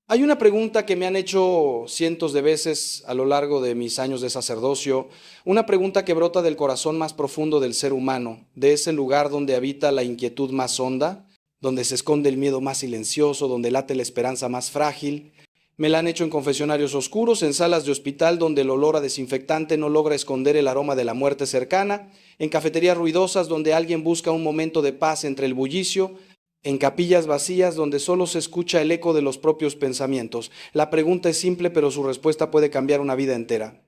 Hay una pregunta que me han hecho cientos de veces a lo largo de mis años de sacerdocio, una pregunta que brota del corazón más profundo del ser humano, de ese lugar donde habita la inquietud más honda, donde se esconde el miedo más silencioso, donde late la esperanza más frágil. Me la han hecho en confesionarios oscuros, en salas de hospital donde el olor a desinfectante no logra esconder el aroma de la muerte cercana, en cafeterías ruidosas donde alguien busca un momento de paz entre el bullicio, en capillas vacías donde solo se escucha el eco de los propios pensamientos. La pregunta es simple, pero su respuesta puede cambiar una vida entera.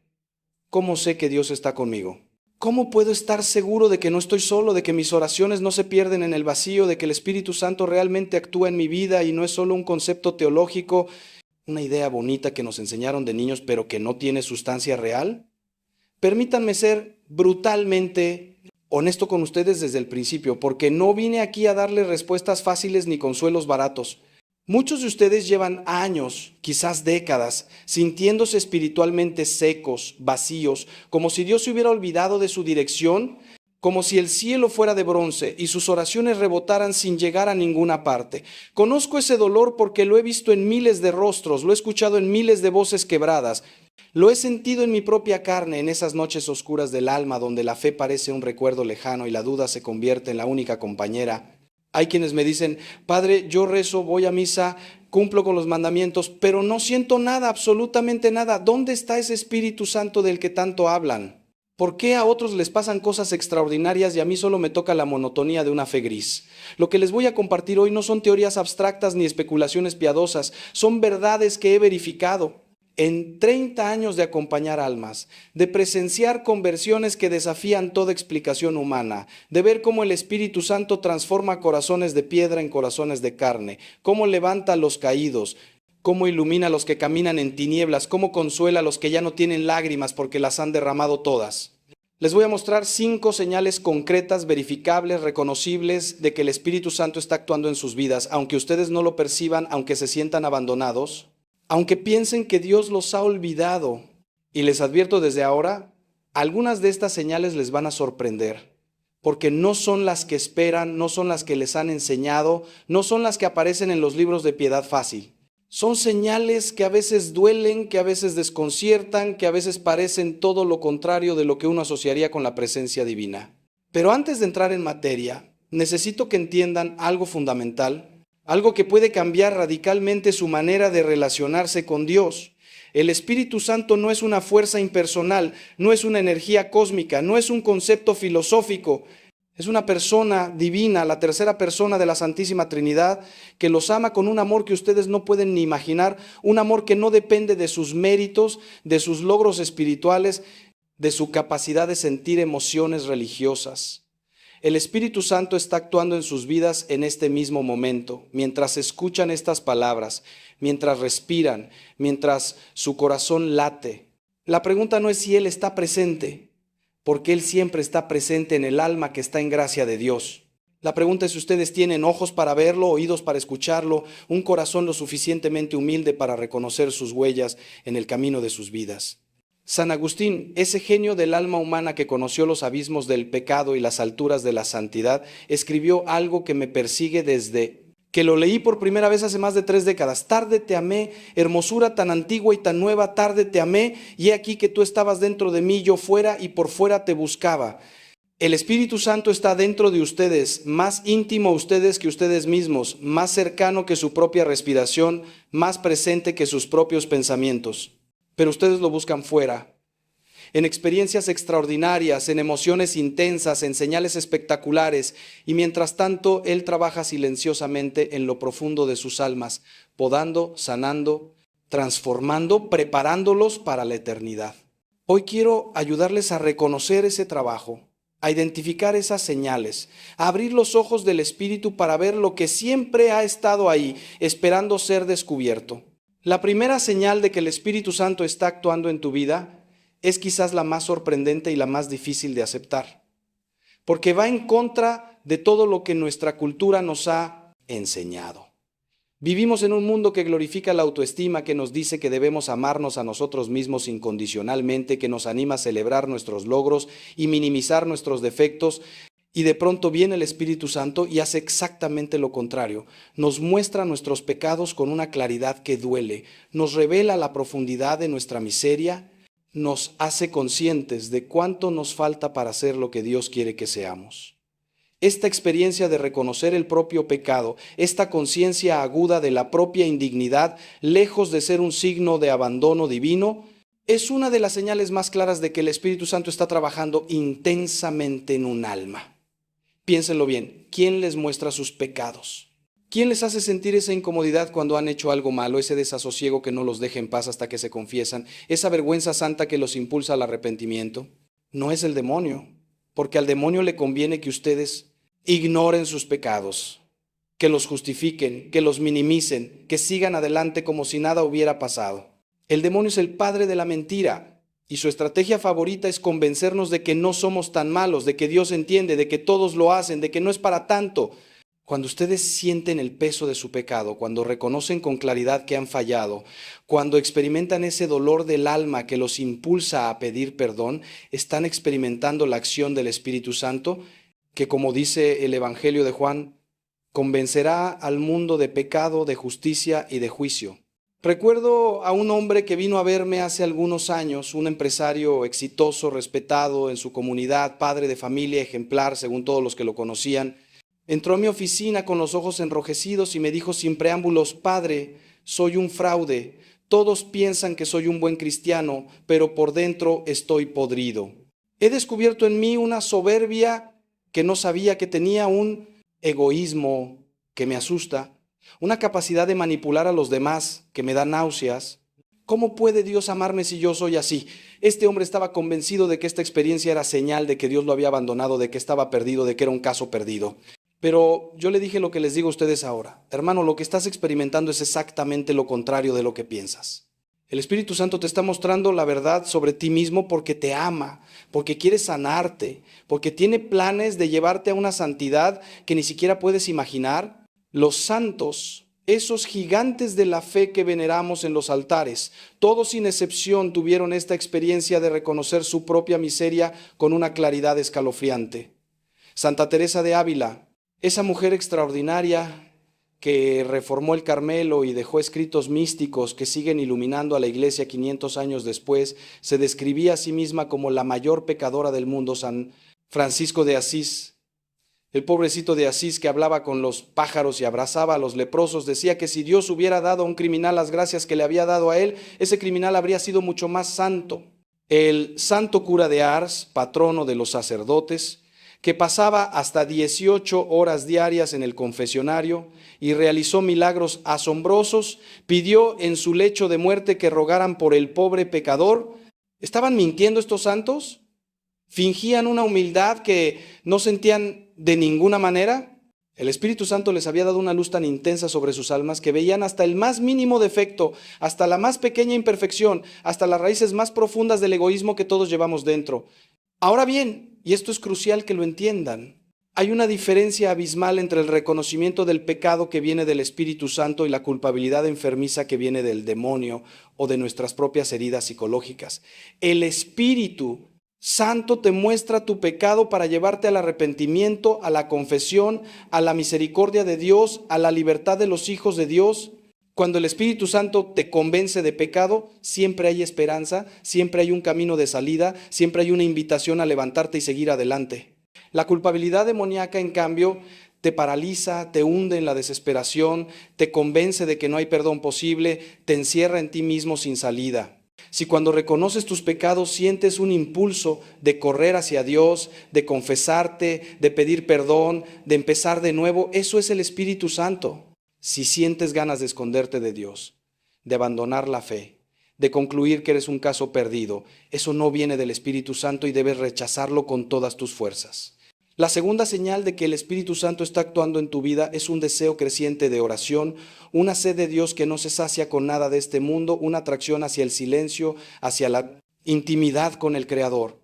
¿Cómo sé que Dios está conmigo? ¿Cómo puedo estar seguro de que no estoy solo, de que mis oraciones no se pierden en el vacío, de que el Espíritu Santo realmente actúa en mi vida y no es solo un concepto teológico, una idea bonita que nos enseñaron de niños pero que no tiene sustancia real? Permítanme ser brutalmente honesto con ustedes desde el principio, porque no vine aquí a darles respuestas fáciles ni consuelos baratos. Muchos de ustedes llevan años, quizás décadas, sintiéndose espiritualmente secos, vacíos, como si Dios se hubiera olvidado de su dirección, como si el cielo fuera de bronce y sus oraciones rebotaran sin llegar a ninguna parte. Conozco ese dolor porque lo he visto en miles de rostros, lo he escuchado en miles de voces quebradas. Lo he sentido en mi propia carne en esas noches oscuras del alma donde la fe parece un recuerdo lejano y la duda se convierte en la única compañera. Hay quienes me dicen, Padre, yo rezo, voy a misa, cumplo con los mandamientos, pero no siento nada, absolutamente nada. ¿Dónde está ese Espíritu Santo del que tanto hablan? ¿Por qué a otros les pasan cosas extraordinarias y a mí solo me toca la monotonía de una fe gris? Lo que les voy a compartir hoy no son teorías abstractas ni especulaciones piadosas, son verdades que he verificado. En 30 años de acompañar almas, de presenciar conversiones que desafían toda explicación humana, de ver cómo el Espíritu Santo transforma corazones de piedra en corazones de carne, cómo levanta a los caídos, cómo ilumina a los que caminan en tinieblas, cómo consuela a los que ya no tienen lágrimas porque las han derramado todas. Les voy a mostrar 5 señales concretas, verificables, reconocibles de que el Espíritu Santo está actuando en sus vidas, aunque ustedes no lo perciban, aunque se sientan abandonados, aunque piensen que Dios los ha olvidado. Y les advierto desde ahora, algunas de estas señales les van a sorprender, porque no son las que esperan, no son las que les han enseñado, no son las que aparecen en los libros de piedad fácil. Son señales que a veces duelen, que a veces desconciertan, que a veces parecen todo lo contrario de lo que uno asociaría con la presencia divina. Pero antes de entrar en materia, necesito que entiendan algo fundamental, algo que puede cambiar radicalmente su manera de relacionarse con Dios. El Espíritu Santo no es una fuerza impersonal, no es una energía cósmica, no es un concepto filosófico. Es una persona divina, la tercera persona de la Santísima Trinidad, que los ama con un amor que ustedes no pueden ni imaginar, un amor que no depende de sus méritos, de sus logros espirituales, de su capacidad de sentir emociones religiosas. El Espíritu Santo está actuando en sus vidas en este mismo momento, mientras escuchan estas palabras, mientras respiran, mientras su corazón late. La pregunta no es si Él está presente, porque Él siempre está presente en el alma que está en gracia de Dios. La pregunta es si ustedes tienen ojos para verlo, oídos para escucharlo, un corazón lo suficientemente humilde para reconocer sus huellas en el camino de sus vidas. San Agustín, ese genio del alma humana que conoció los abismos del pecado y las alturas de la santidad, escribió algo que me persigue desde que lo leí por primera vez hace más de 3 décadas. Tarde te amé, hermosura tan antigua y tan nueva, tarde te amé, y he aquí que tú estabas dentro de mí, yo fuera y por fuera te buscaba. El Espíritu Santo está dentro de ustedes, más íntimo a ustedes que ustedes mismos, más cercano que su propia respiración, más presente que sus propios pensamientos. Pero ustedes lo buscan fuera, en experiencias extraordinarias, en emociones intensas, en señales espectaculares, y mientras tanto Él trabaja silenciosamente en lo profundo de sus almas, podando, sanando, transformando, preparándolos para la eternidad. Hoy quiero ayudarles a reconocer ese trabajo, a identificar esas señales, a abrir los ojos del Espíritu para ver lo que siempre ha estado ahí, esperando ser descubierto. La primera señal de que el Espíritu Santo está actuando en tu vida es quizás la más sorprendente y la más difícil de aceptar, porque va en contra de todo lo que nuestra cultura nos ha enseñado. Vivimos en un mundo que glorifica la autoestima, que nos dice que debemos amarnos a nosotros mismos incondicionalmente, que nos anima a celebrar nuestros logros y minimizar nuestros defectos, Y de pronto viene el Espíritu Santo y hace exactamente lo contrario. Nos muestra nuestros pecados con una claridad que duele, nos revela la profundidad de nuestra miseria, nos hace conscientes de cuánto nos falta para ser lo que Dios quiere que seamos. Esta experiencia de reconocer el propio pecado, esta conciencia aguda de la propia indignidad, lejos de ser un signo de abandono divino, es una de las señales más claras de que el Espíritu Santo está trabajando intensamente en un alma. Piénsenlo bien, ¿quién les muestra sus pecados? ¿Quién les hace sentir esa incomodidad cuando han hecho algo malo, ese desasosiego que no los deja en paz hasta que se confiesan, esa vergüenza santa que los impulsa al arrepentimiento? No es el demonio, porque al demonio le conviene que ustedes ignoren sus pecados, que los justifiquen, que los minimicen, que sigan adelante como si nada hubiera pasado. El demonio es el padre de la mentira. Y su estrategia favorita es convencernos de que no somos tan malos, de que Dios entiende, de que todos lo hacen, de que no es para tanto. Cuando ustedes sienten el peso de su pecado, cuando reconocen con claridad que han fallado, cuando experimentan ese dolor del alma que los impulsa a pedir perdón, están experimentando la acción del Espíritu Santo, que como dice el Evangelio de Juan, convencerá al mundo de pecado, de justicia y de juicio. Recuerdo a un hombre que vino a verme hace algunos años, un empresario exitoso, respetado en su comunidad, padre de familia, ejemplar según todos los que lo conocían. Entró a mi oficina con los ojos enrojecidos y me dijo sin preámbulos: Padre, soy un fraude. Todos piensan que soy un buen cristiano, pero por dentro estoy podrido. He descubierto en mí una soberbia que no sabía que tenía, un egoísmo que me asusta, una capacidad de manipular a los demás que me da náuseas. ¿Cómo puede Dios amarme si yo soy así? Este hombre estaba convencido de que esta experiencia era señal de que Dios lo había abandonado, de que estaba perdido, de que era un caso perdido. Pero yo le dije lo que les digo a ustedes ahora. Hermano, lo que estás experimentando es exactamente lo contrario de lo que piensas. El Espíritu Santo te está mostrando la verdad sobre ti mismo porque te ama, porque quiere sanarte, porque tiene planes de llevarte a una santidad que ni siquiera puedes imaginar. Los santos, esos gigantes de la fe que veneramos en los altares, todos sin excepción tuvieron esta experiencia de reconocer su propia miseria con una claridad escalofriante. Santa Teresa de Ávila, esa mujer extraordinaria que reformó el Carmelo y dejó escritos místicos que siguen iluminando a la iglesia 500 años después, se describía a sí misma como la mayor pecadora del mundo. San Francisco de Asís, el pobrecito de Asís que hablaba con los pájaros y abrazaba a los leprosos, decía que si Dios hubiera dado a un criminal las gracias que le había dado a él, ese criminal habría sido mucho más santo. El santo cura de Ars, patrono de los sacerdotes, que pasaba hasta 18 horas diarias en el confesionario y realizó milagros asombrosos, pidió en su lecho de muerte que rogaran por el pobre pecador. ¿Estaban mintiendo estos santos? ¿Fingían una humildad que no sentían de ninguna manera? El Espíritu Santo les había dado una luz tan intensa sobre sus almas que veían hasta el más mínimo defecto, hasta la más pequeña imperfección, hasta las raíces más profundas del egoísmo que todos llevamos dentro. Ahora bien, y esto es crucial que lo entiendan, hay una diferencia abismal entre el reconocimiento del pecado que viene del Espíritu Santo y la culpabilidad enfermiza que viene del demonio o de nuestras propias heridas psicológicas. El Espíritu Santo te muestra tu pecado para llevarte al arrepentimiento, a la confesión, a la misericordia de Dios, a la libertad de los hijos de Dios. Cuando el Espíritu Santo te convence de pecado, siempre hay esperanza, siempre hay un camino de salida, siempre hay una invitación a levantarte y seguir adelante. La culpabilidad demoníaca, en cambio, te paraliza, te hunde en la desesperación, te convence de que no hay perdón posible, te encierra en ti mismo sin salida. Si cuando reconoces tus pecados sientes un impulso de correr hacia Dios, de confesarte, de pedir perdón, de empezar de nuevo, eso es el Espíritu Santo. Si sientes ganas de esconderte de Dios, de abandonar la fe, de concluir que eres un caso perdido, eso no viene del Espíritu Santo y debes rechazarlo con todas tus fuerzas. La segunda señal de que el Espíritu Santo está actuando en tu vida es un deseo creciente de oración, una sed de Dios que no se sacia con nada de este mundo, una atracción hacia el silencio, hacia la intimidad con el Creador,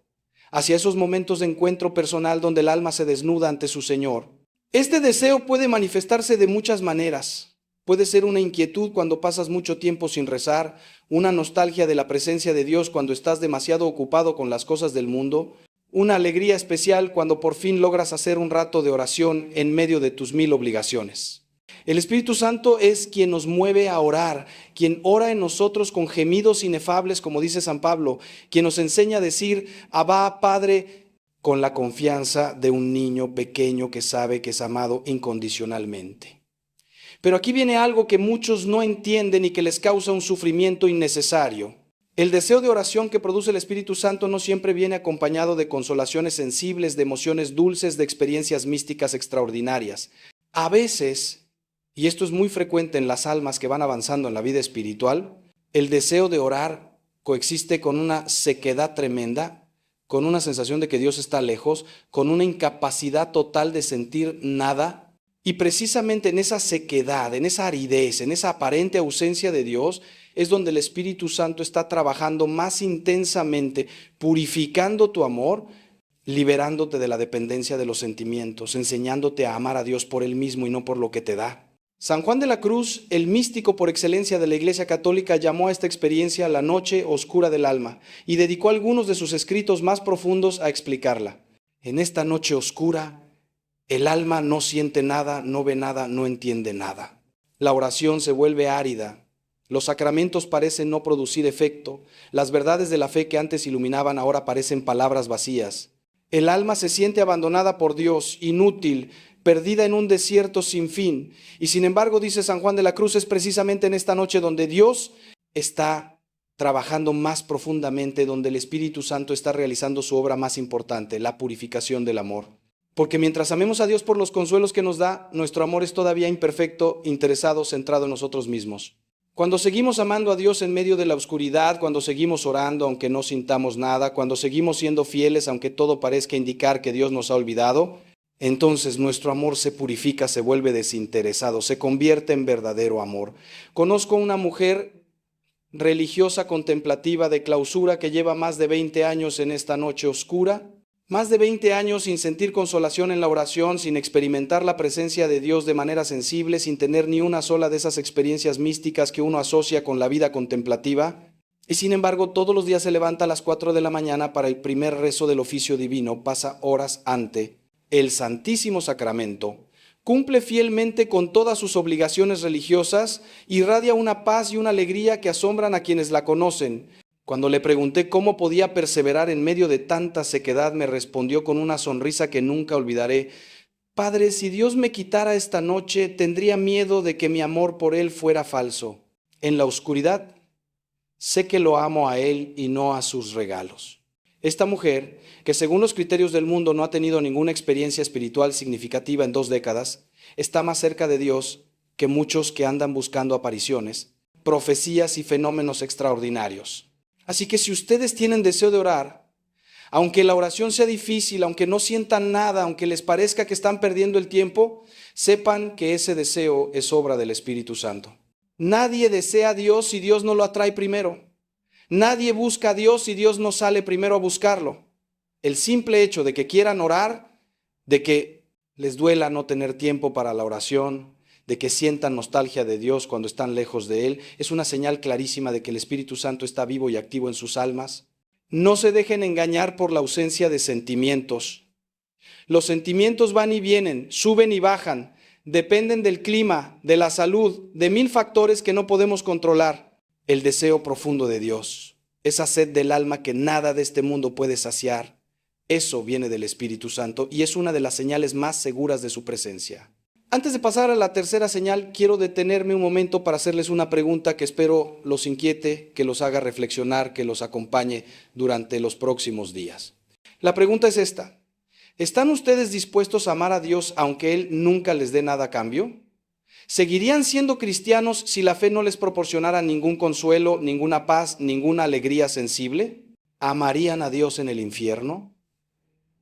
hacia esos momentos de encuentro personal donde el alma se desnuda ante su Señor. Este deseo puede manifestarse de muchas maneras. Puede ser una inquietud cuando pasas mucho tiempo sin rezar, una nostalgia de la presencia de Dios cuando estás demasiado ocupado con las cosas del mundo, una alegría especial cuando por fin logras hacer un rato de oración en medio de tus 1000 obligaciones. El Espíritu Santo es quien nos mueve a orar, quien ora en nosotros con gemidos inefables, como dice San Pablo, quien nos enseña a decir, Abba, Padre, con la confianza de un niño pequeño que sabe que es amado incondicionalmente. Pero aquí viene algo que muchos no entienden y que les causa un sufrimiento innecesario. El deseo de oración que produce el Espíritu Santo no siempre viene acompañado de consolaciones sensibles, de emociones dulces, de experiencias místicas extraordinarias. A veces, y esto es muy frecuente en las almas que van avanzando en la vida espiritual, el deseo de orar coexiste con una sequedad tremenda, con una sensación de que Dios está lejos, con una incapacidad total de sentir nada. Y precisamente en esa sequedad, en esa aridez, en esa aparente ausencia de Dios, es donde el Espíritu Santo está trabajando más intensamente, purificando tu amor, liberándote de la dependencia de los sentimientos, enseñándote a amar a Dios por Él mismo y no por lo que te da. San Juan de la Cruz, el místico por excelencia de la Iglesia Católica, llamó a esta experiencia la noche oscura del alma y dedicó algunos de sus escritos más profundos a explicarla. En esta noche oscura, el alma no siente nada, no ve nada, no entiende nada. La oración se vuelve árida. Los sacramentos parecen no producir efecto. Las verdades de la fe que antes iluminaban ahora parecen palabras vacías. El alma se siente abandonada por Dios, inútil, perdida en un desierto sin fin. Y sin embargo, dice San Juan de la Cruz, es precisamente en esta noche donde Dios está trabajando más profundamente, donde el Espíritu Santo está realizando su obra más importante, la purificación del amor. Porque mientras amemos a Dios por los consuelos que nos da, nuestro amor es todavía imperfecto, interesado, centrado en nosotros mismos. Cuando seguimos amando a Dios en medio de la oscuridad, cuando seguimos orando aunque no sintamos nada, cuando seguimos siendo fieles aunque todo parezca indicar que Dios nos ha olvidado, entonces nuestro amor se purifica, se vuelve desinteresado, se convierte en verdadero amor. Conozco una mujer religiosa, contemplativa, de clausura, que lleva más de 20 años en esta noche oscura, más de 20 años sin sentir consolación en la oración, sin experimentar la presencia de Dios de manera sensible, sin tener ni una sola de esas experiencias místicas que uno asocia con la vida contemplativa. Y sin embargo, todos los días se levanta a las 4 de la mañana para el primer rezo del oficio divino, pasa horas ante el Santísimo Sacramento, cumple fielmente con todas sus obligaciones religiosas, irradia una paz y una alegría que asombran a quienes la conocen. Cuando le pregunté cómo podía perseverar en medio de tanta sequedad, me respondió con una sonrisa que nunca olvidaré: Padre, si Dios me quitara esta noche, tendría miedo de que mi amor por Él fuera falso. En la oscuridad, sé que lo amo a Él y no a sus regalos. Esta mujer, que según los criterios del mundo no ha tenido ninguna experiencia espiritual significativa en 2 décadas, está más cerca de Dios que muchos que andan buscando apariciones, profecías y fenómenos extraordinarios. Así que si ustedes tienen deseo de orar, aunque la oración sea difícil, aunque no sientan nada, aunque les parezca que están perdiendo el tiempo, sepan que ese deseo es obra del Espíritu Santo. Nadie desea a Dios si Dios no lo atrae primero. Nadie busca a Dios si Dios no sale primero a buscarlo. El simple hecho de que quieran orar, de que les duela no tener tiempo para la oración, de que sientan nostalgia de Dios cuando están lejos de Él, es una señal clarísima de que el Espíritu Santo está vivo y activo en sus almas. No se dejen engañar por la ausencia de sentimientos. Los sentimientos van y vienen, suben y bajan, dependen del clima, de la salud, de 1000 factores que no podemos controlar. El deseo profundo de Dios, esa sed del alma que nada de este mundo puede saciar, eso viene del Espíritu Santo y es una de las señales más seguras de su presencia. Antes de pasar a la tercera señal, quiero detenerme un momento para hacerles una pregunta que espero los inquiete, que los haga reflexionar, que los acompañe durante los próximos días. La pregunta es esta: ¿están ustedes dispuestos a amar a Dios aunque Él nunca les dé nada a cambio? ¿Seguirían siendo cristianos si la fe no les proporcionara ningún consuelo, ninguna paz, ninguna alegría sensible? ¿Amarían a Dios en el infierno?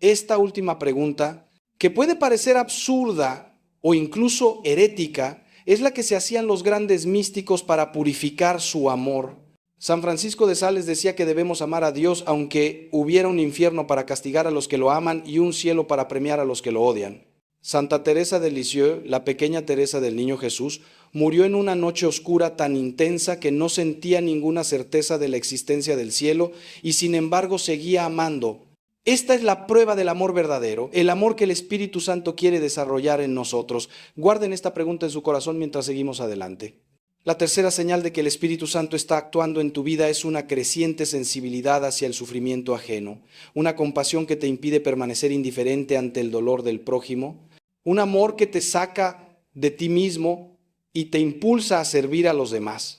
Esta última pregunta, que puede parecer absurda o incluso herética, es la que se hacían los grandes místicos para purificar su amor. San Francisco de Sales decía que debemos amar a Dios aunque hubiera un infierno para castigar a los que lo aman y un cielo para premiar a los que lo odian. Santa Teresa de Lisieux, la pequeña Teresa del Niño Jesús, murió en una noche oscura tan intensa que no sentía ninguna certeza de la existencia del cielo y sin embargo seguía amando. Esta es la prueba del amor verdadero, el amor que el Espíritu Santo quiere desarrollar en nosotros. Guarden esta pregunta en su corazón mientras seguimos adelante. La tercera señal de que el Espíritu Santo está actuando en tu vida es una creciente sensibilidad hacia el sufrimiento ajeno, una compasión que te impide permanecer indiferente ante el dolor del prójimo, un amor que te saca de ti mismo y te impulsa a servir a los demás.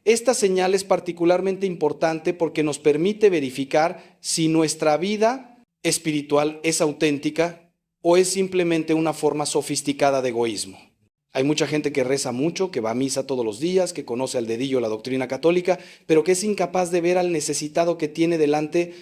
Esta señal es particularmente importante porque nos permite verificar si nuestra vida espiritual es auténtica o es simplemente una forma sofisticada de egoísmo. Hay mucha gente que reza mucho, que va a misa todos los días, que conoce al dedillo la doctrina católica, pero que es incapaz de ver al necesitado que tiene delante,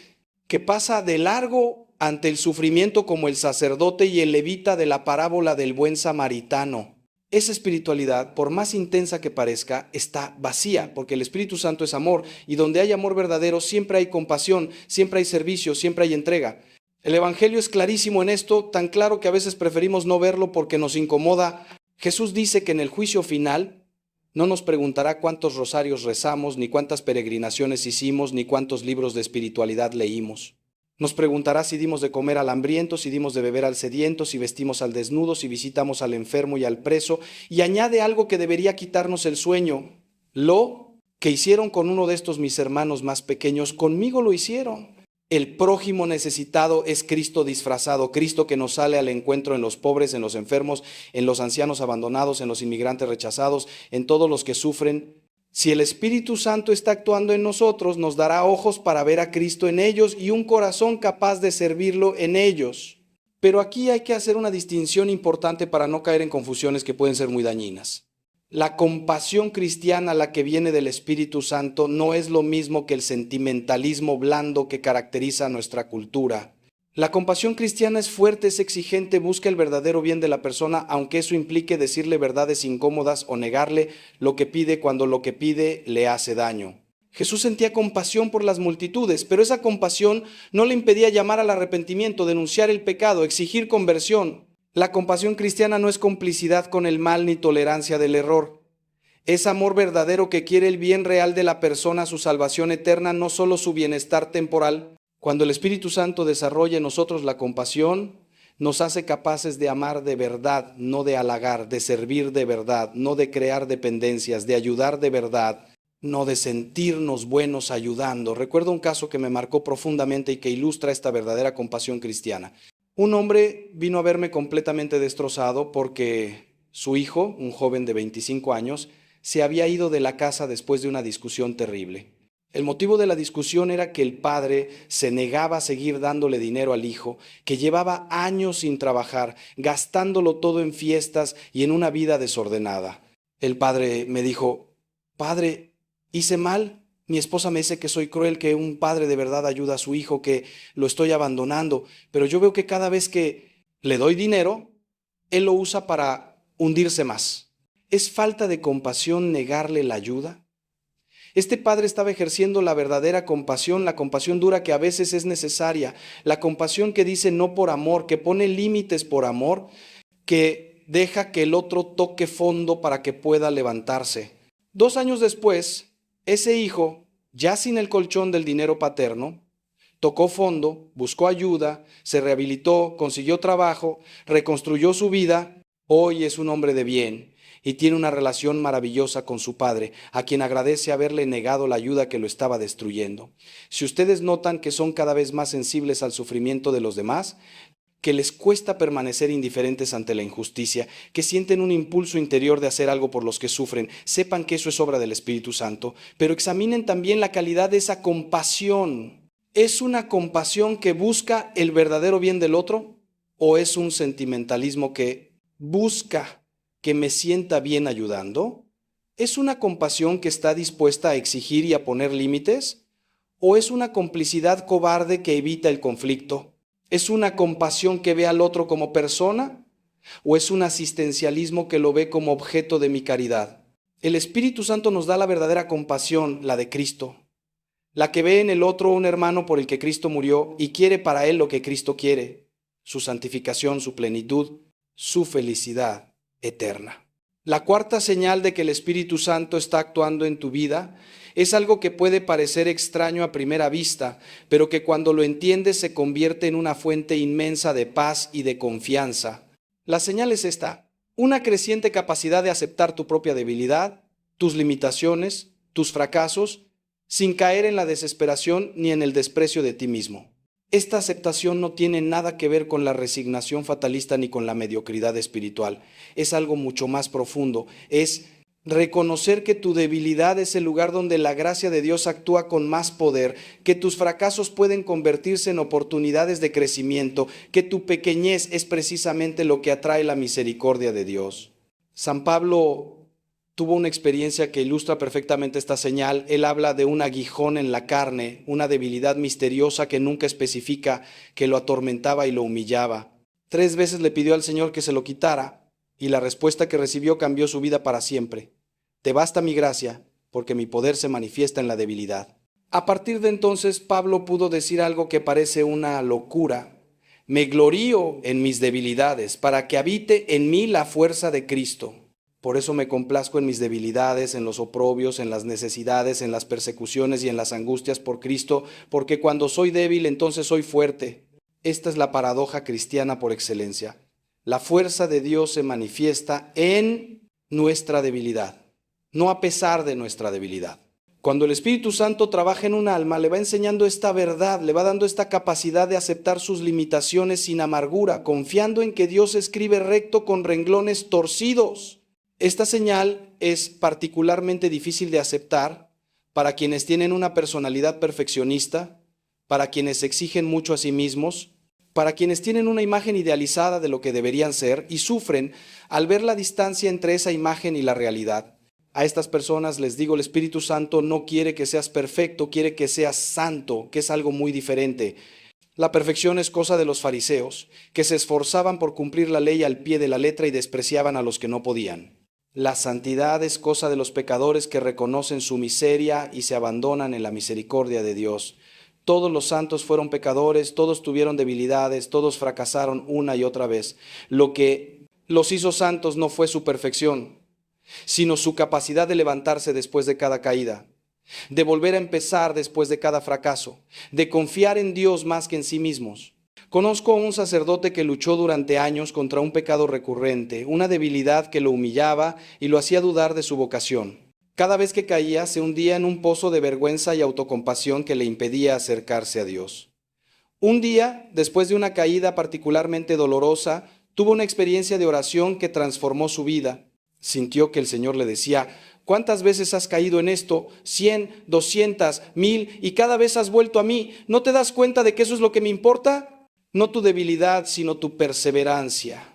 que pasa de largo ante el sufrimiento como el sacerdote y el levita de la parábola del buen samaritano. Esa espiritualidad, por más intensa que parezca, está vacía, porque el Espíritu Santo es amor, y donde hay amor verdadero siempre hay compasión, siempre hay servicio, siempre hay entrega. El Evangelio es clarísimo en esto, tan claro que a veces preferimos no verlo porque nos incomoda. Jesús dice que en el juicio final no nos preguntará cuántos rosarios rezamos, ni cuántas peregrinaciones hicimos, ni cuántos libros de espiritualidad leímos. Nos preguntará si dimos de comer al hambriento, si dimos de beber al sediento, si vestimos al desnudo, si visitamos al enfermo y al preso, y añade algo que debería quitarnos el sueño. Lo que hicieron con uno de estos mis hermanos más pequeños, conmigo lo hicieron. El prójimo necesitado es Cristo disfrazado, Cristo que nos sale al encuentro en los pobres, en los enfermos, en los ancianos abandonados, en los inmigrantes rechazados, en todos los que sufren. Si el Espíritu Santo está actuando en nosotros, nos dará ojos para ver a Cristo en ellos y un corazón capaz de servirlo en ellos. Pero aquí hay que hacer una distinción importante para no caer en confusiones que pueden ser muy dañinas. La compasión cristiana, la que viene del Espíritu Santo, no es lo mismo que el sentimentalismo blando que caracteriza nuestra cultura. La compasión cristiana es fuerte, es exigente, busca el verdadero bien de la persona, aunque eso implique decirle verdades incómodas o negarle lo que pide cuando lo que pide le hace daño. Jesús sentía compasión por las multitudes, pero esa compasión no le impedía llamar al arrepentimiento, denunciar el pecado, exigir conversión. La compasión cristiana no es complicidad con el mal ni tolerancia del error. Es amor verdadero que quiere el bien real de la persona, su salvación eterna, no solo su bienestar temporal. Cuando el Espíritu Santo desarrolla en nosotros la compasión, nos hace capaces de amar de verdad, no de halagar, de servir de verdad, no de crear dependencias, de ayudar de verdad, no de sentirnos buenos ayudando. Recuerdo un caso que me marcó profundamente y que ilustra esta verdadera compasión cristiana. Un hombre vino a verme completamente destrozado porque su hijo, un joven de 25 años, se había ido de la casa después de una discusión terrible. El motivo de la discusión era que el padre se negaba a seguir dándole dinero al hijo, que llevaba años sin trabajar, gastándolo todo en fiestas y en una vida desordenada. El padre me dijo: «Padre, ¿hice mal? Mi esposa me dice que soy cruel, que un padre de verdad ayuda a su hijo, que lo estoy abandonando, pero yo veo que cada vez que le doy dinero, él lo usa para hundirse más. ¿Es falta de compasión negarle la ayuda?». Este padre estaba ejerciendo la verdadera compasión, la compasión dura que a veces es necesaria, la compasión que dice no por amor, que pone límites por amor, que deja que el otro toque fondo para que pueda levantarse. 2 años después, ese hijo, ya sin el colchón del dinero paterno, tocó fondo, buscó ayuda, se rehabilitó, consiguió trabajo, reconstruyó su vida. Hoy es un hombre de bien y tiene una relación maravillosa con su padre, a quien agradece haberle negado la ayuda que lo estaba destruyendo. Si ustedes notan que son cada vez más sensibles al sufrimiento de los demás, que les cuesta permanecer indiferentes ante la injusticia, que sienten un impulso interior de hacer algo por los que sufren, sepan que eso es obra del Espíritu Santo, pero examinen también la calidad de esa compasión. ¿Es una compasión que busca el verdadero bien del otro o es un sentimentalismo que busca que me sienta bien ayudando? ¿Es una compasión que está dispuesta a exigir y a poner límites? ¿O es una complicidad cobarde que evita el conflicto? ¿Es una compasión que ve al otro como persona? ¿O es un asistencialismo que lo ve como objeto de mi caridad? El Espíritu Santo nos da la verdadera compasión, la de Cristo, la que ve en el otro un hermano por el que Cristo murió y quiere para él lo que Cristo quiere, su santificación, su plenitud, su felicidad eterna. La cuarta señal de que el Espíritu Santo está actuando en tu vida Es algo que puede parecer extraño a primera vista, pero que cuando lo entiendes se convierte en una fuente inmensa de paz y de confianza. La señal es esta: una creciente capacidad de aceptar tu propia debilidad, tus limitaciones, tus fracasos, sin caer en la desesperación ni en el desprecio de ti mismo. Esta aceptación no tiene nada que ver con la resignación fatalista ni con la mediocridad espiritual. Es algo mucho más profundo. Es reconocer que tu debilidad es el lugar donde la gracia de Dios actúa con más poder, que tus fracasos pueden convertirse en oportunidades de crecimiento, que tu pequeñez es precisamente lo que atrae la misericordia de Dios. San Pablo tuvo una experiencia que ilustra perfectamente esta señal. Él habla de un aguijón en la carne, una debilidad misteriosa que nunca especifica, que lo atormentaba y lo humillaba. 3 veces le pidió al Señor que se lo quitara, y la respuesta que recibió cambió su vida para siempre. Te basta mi gracia, porque mi poder se manifiesta en la debilidad. A partir de entonces, Pablo pudo decir algo que parece una locura. Me glorío en mis debilidades, para que habite en mí la fuerza de Cristo. Por eso me complazco en mis debilidades, en los oprobios, en las necesidades, en las persecuciones y en las angustias por Cristo, porque cuando soy débil, entonces soy fuerte. Esta es la paradoja cristiana por excelencia. La fuerza de Dios se manifiesta en nuestra debilidad, no a pesar de nuestra debilidad. Cuando el Espíritu Santo trabaja en un alma, le va enseñando esta verdad, le va dando esta capacidad de aceptar sus limitaciones sin amargura, confiando en que Dios escribe recto con renglones torcidos. Esta señal es particularmente difícil de aceptar para quienes tienen una personalidad perfeccionista, para quienes se exigen mucho a sí mismos, para quienes tienen una imagen idealizada de lo que deberían ser y sufren al ver la distancia entre esa imagen y la realidad. A estas personas les digo, el Espíritu Santo no quiere que seas perfecto, quiere que seas santo, que es algo muy diferente. La perfección es cosa de los fariseos, que se esforzaban por cumplir la ley al pie de la letra y despreciaban a los que no podían. La santidad es cosa de los pecadores que reconocen su miseria y se abandonan en la misericordia de Dios. Todos los santos fueron pecadores, todos tuvieron debilidades, todos fracasaron una y otra vez. Lo que los hizo santos no fue su perfección, sino su capacidad de levantarse después de cada caída, de volver a empezar después de cada fracaso, de confiar en Dios más que en sí mismos. Conozco a un sacerdote que luchó durante años contra un pecado recurrente, una debilidad que lo humillaba y lo hacía dudar de su vocación. Cada vez que caía, se hundía en un pozo de vergüenza y autocompasión que le impedía acercarse a Dios. Un día, después de una caída particularmente dolorosa, tuvo una experiencia de oración que transformó su vida. Sintió que el Señor le decía: ¿cuántas veces has caído en esto? 100, 200, 1000, y cada vez has vuelto a mí. ¿No te das cuenta de que eso es lo que me importa? No tu debilidad, sino tu perseverancia.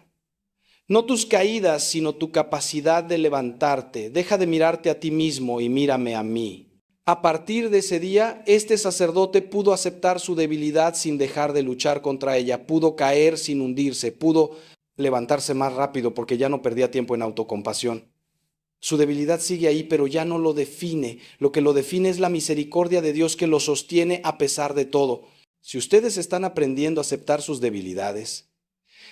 No tus caídas, sino tu capacidad de levantarte. Deja de mirarte a ti mismo y mírame a mí. A partir de ese día, este sacerdote pudo aceptar su debilidad sin dejar de luchar contra ella. Pudo caer sin hundirse. Pudo levantarse más rápido porque ya no perdía tiempo en autocompasión. Su debilidad sigue ahí, pero ya no lo define. Lo que lo define es la misericordia de Dios que lo sostiene a pesar de todo. Si ustedes están aprendiendo a aceptar sus debilidades,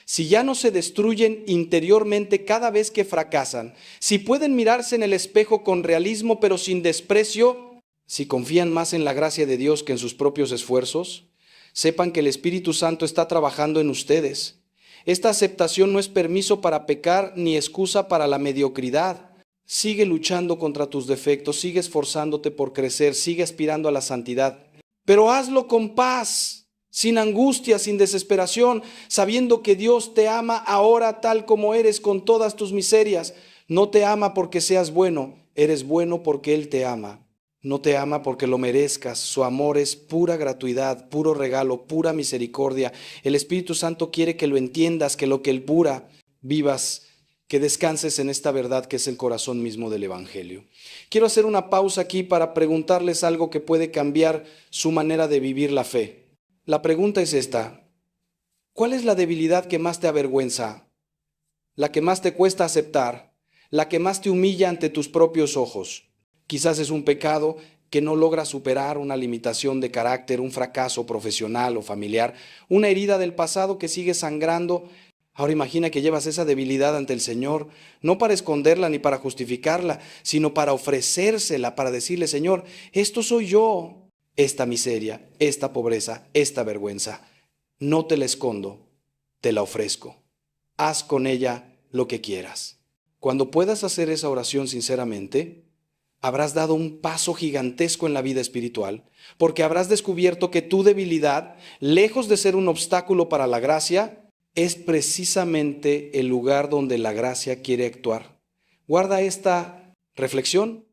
si ya no se destruyen interiormente cada vez que fracasan, si pueden mirarse en el espejo con realismo pero sin desprecio, si confían más en la gracia de Dios que en sus propios esfuerzos, sepan que el Espíritu Santo está trabajando en ustedes. Esta aceptación no es permiso para pecar ni excusa para la mediocridad. Sigue luchando contra tus defectos, sigue esforzándote por crecer, sigue aspirando a la santidad. Pero hazlo con paz, sin angustia, sin desesperación, sabiendo que Dios te ama ahora tal como eres con todas tus miserias. No te ama porque seas bueno, eres bueno porque Él te ama. No te ama porque lo merezcas, su amor es pura gratuidad, puro regalo, pura misericordia. El Espíritu Santo quiere que lo entiendas, que lo que Él pura vivas, que descanses en esta verdad que es el corazón mismo del Evangelio. Quiero hacer una pausa aquí para preguntarles algo que puede cambiar su manera de vivir la fe. La pregunta es esta: ¿cuál es la debilidad que más te avergüenza? La que más te cuesta aceptar, la que más te humilla ante tus propios ojos. Quizás es un pecado que no logras superar, una limitación de carácter, un fracaso profesional o familiar, una herida del pasado que sigue sangrando. Ahora imagina que llevas esa debilidad ante el Señor, no para esconderla ni para justificarla, sino para ofrecérsela, para decirle, Señor, esto soy yo, esta miseria, esta pobreza, esta vergüenza. No te la escondo, te la ofrezco. Haz con ella lo que quieras. Cuando puedas hacer esa oración sinceramente, habrás dado un paso gigantesco en la vida espiritual, porque habrás descubierto que tu debilidad, lejos de ser un obstáculo para la gracia, es precisamente el lugar donde la gracia quiere actuar. Guarda esta reflexión,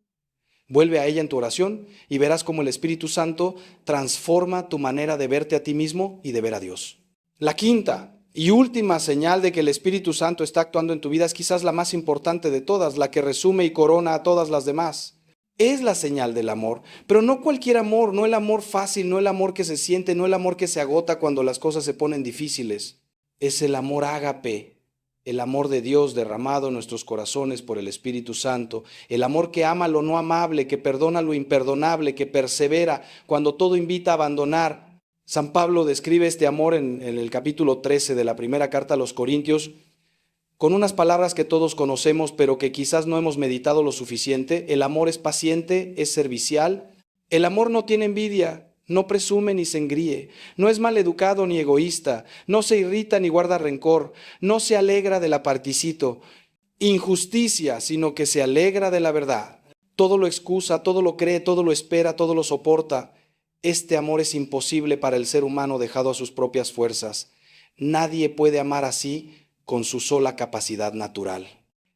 vuelve a ella en tu oración y verás cómo el Espíritu Santo transforma tu manera de verte a ti mismo y de ver a Dios. La quinta y última señal de que el Espíritu Santo está actuando en tu vida es quizás la más importante de todas, la que resume y corona a todas las demás. Es la señal del amor, pero no cualquier amor, no el amor fácil, no el amor que se siente, no el amor que se agota cuando las cosas se ponen difíciles. Es el amor ágape, el amor de Dios derramado en nuestros corazones por el Espíritu Santo, el amor que ama lo no amable, que perdona lo imperdonable, que persevera cuando todo invita a abandonar. San Pablo describe este amor en el capítulo 13 de la primera carta a los Corintios, con unas palabras que todos conocemos, pero que quizás no hemos meditado lo suficiente. El amor es paciente, es servicial. El amor no tiene envidia, no presume ni se engríe, no es maleducado ni egoísta, no se irrita ni guarda rencor, no se alegra del aparticito, injusticia, sino que se alegra de la verdad. Todo lo excusa, todo lo cree, todo lo espera, todo lo soporta. Este amor es imposible para el ser humano dejado a sus propias fuerzas. Nadie puede amar así con su sola capacidad natural.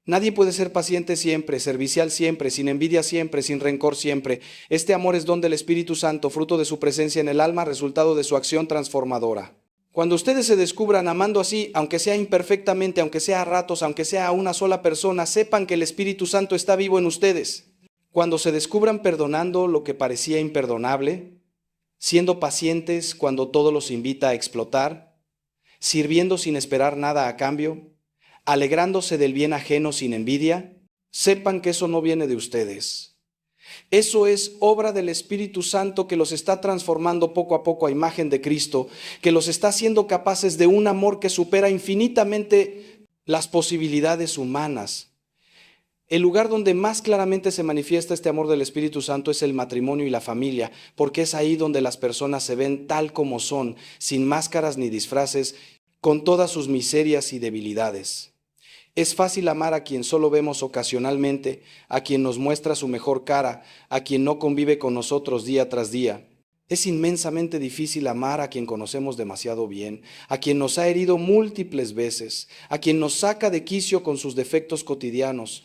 Nadie puede ser paciente siempre, servicial siempre, sin envidia siempre, sin rencor siempre. Este amor es don del Espíritu Santo, fruto de su presencia en el alma, resultado de su acción transformadora. Cuando ustedes se descubran amando así, aunque sea imperfectamente, aunque sea a ratos, aunque sea a una sola persona, sepan que el Espíritu Santo está vivo en ustedes. Cuando se descubran perdonando lo que parecía imperdonable, siendo pacientes cuando todo los invita a explotar, sirviendo sin esperar nada a cambio, alegrándose del bien ajeno sin envidia, sepan que eso no viene de ustedes. Eso es obra del Espíritu Santo que los está transformando poco a poco a imagen de Cristo, que los está haciendo capaces de un amor que supera infinitamente las posibilidades humanas. El lugar donde más claramente se manifiesta este amor del Espíritu Santo es el matrimonio y la familia, porque es ahí donde las personas se ven tal como son, sin máscaras ni disfraces, con todas sus miserias y debilidades. Es fácil amar a quien solo vemos ocasionalmente, a quien nos muestra su mejor cara, a quien no convive con nosotros día tras día. Es inmensamente difícil amar a quien conocemos demasiado bien, a quien nos ha herido múltiples veces, a quien nos saca de quicio con sus defectos cotidianos.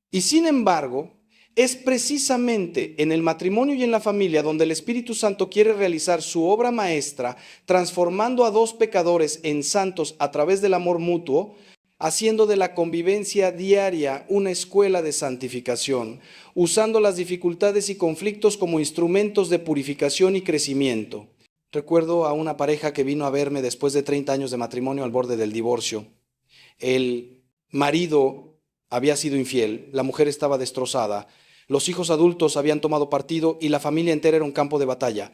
Y sin embargo, es precisamente en el matrimonio y en la familia donde el Espíritu Santo quiere realizar su obra maestra, transformando a dos pecadores en santos a través del amor mutuo, haciendo de la convivencia diaria una escuela de santificación, usando las dificultades y conflictos como instrumentos de purificación y crecimiento. Recuerdo a una pareja que vino a verme después de 30 años de matrimonio al borde del divorcio. El marido había sido infiel, la mujer estaba destrozada, los hijos adultos habían tomado partido y la familia entera era un campo de batalla.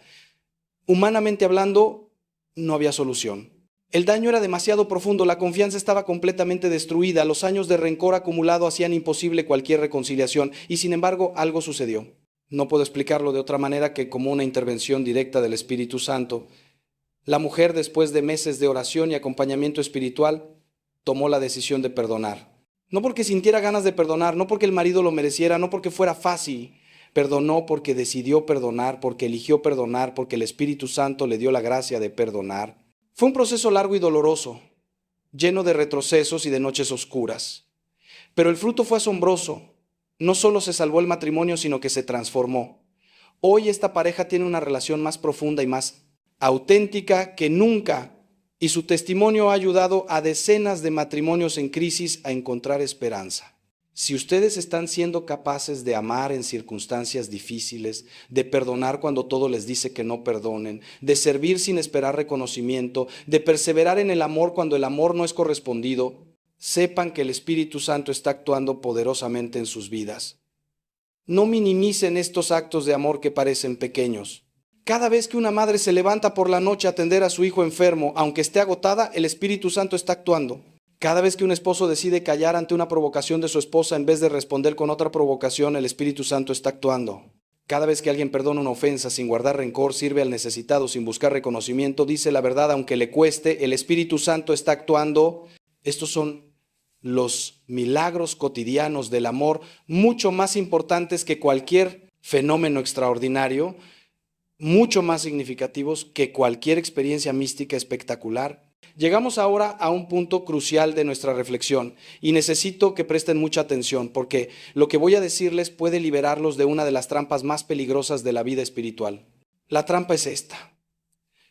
Humanamente hablando, no había solución. El daño era demasiado profundo, la confianza estaba completamente destruida, los años de rencor acumulado hacían imposible cualquier reconciliación y sin embargo algo sucedió. No puedo explicarlo de otra manera que como una intervención directa del Espíritu Santo. La mujer, después de meses de oración y acompañamiento espiritual, tomó la decisión de perdonar. No porque sintiera ganas de perdonar, no porque el marido lo mereciera, no porque fuera fácil. Perdonó porque decidió perdonar, porque eligió perdonar, porque el Espíritu Santo le dio la gracia de perdonar. Fue un proceso largo y doloroso, lleno de retrocesos y de noches oscuras. Pero el fruto fue asombroso. No solo se salvó el matrimonio, sino que se transformó. Hoy esta pareja tiene una relación más profunda y más auténtica que nunca, y su testimonio ha ayudado a decenas de matrimonios en crisis a encontrar esperanza. Si ustedes están siendo capaces de amar en circunstancias difíciles, de perdonar cuando todo les dice que no perdonen, de servir sin esperar reconocimiento, de perseverar en el amor cuando el amor no es correspondido, sepan que el Espíritu Santo está actuando poderosamente en sus vidas. No minimicen estos actos de amor que parecen pequeños. Cada vez que una madre se levanta por la noche a atender a su hijo enfermo, aunque esté agotada, el Espíritu Santo está actuando. Cada vez que un esposo decide callar ante una provocación de su esposa en vez de responder con otra provocación, el Espíritu Santo está actuando. Cada vez que alguien perdona una ofensa sin guardar rencor, sirve al necesitado sin buscar reconocimiento, dice la verdad aunque le cueste, el Espíritu Santo está actuando. Estos son los milagros cotidianos del amor, mucho más importantes que cualquier fenómeno extraordinario, mucho más significativos que cualquier experiencia mística espectacular. Llegamos ahora a un punto crucial de nuestra reflexión y necesito que presten mucha atención porque lo que voy a decirles puede liberarlos de una de las trampas más peligrosas de la vida espiritual. La trampa es esta: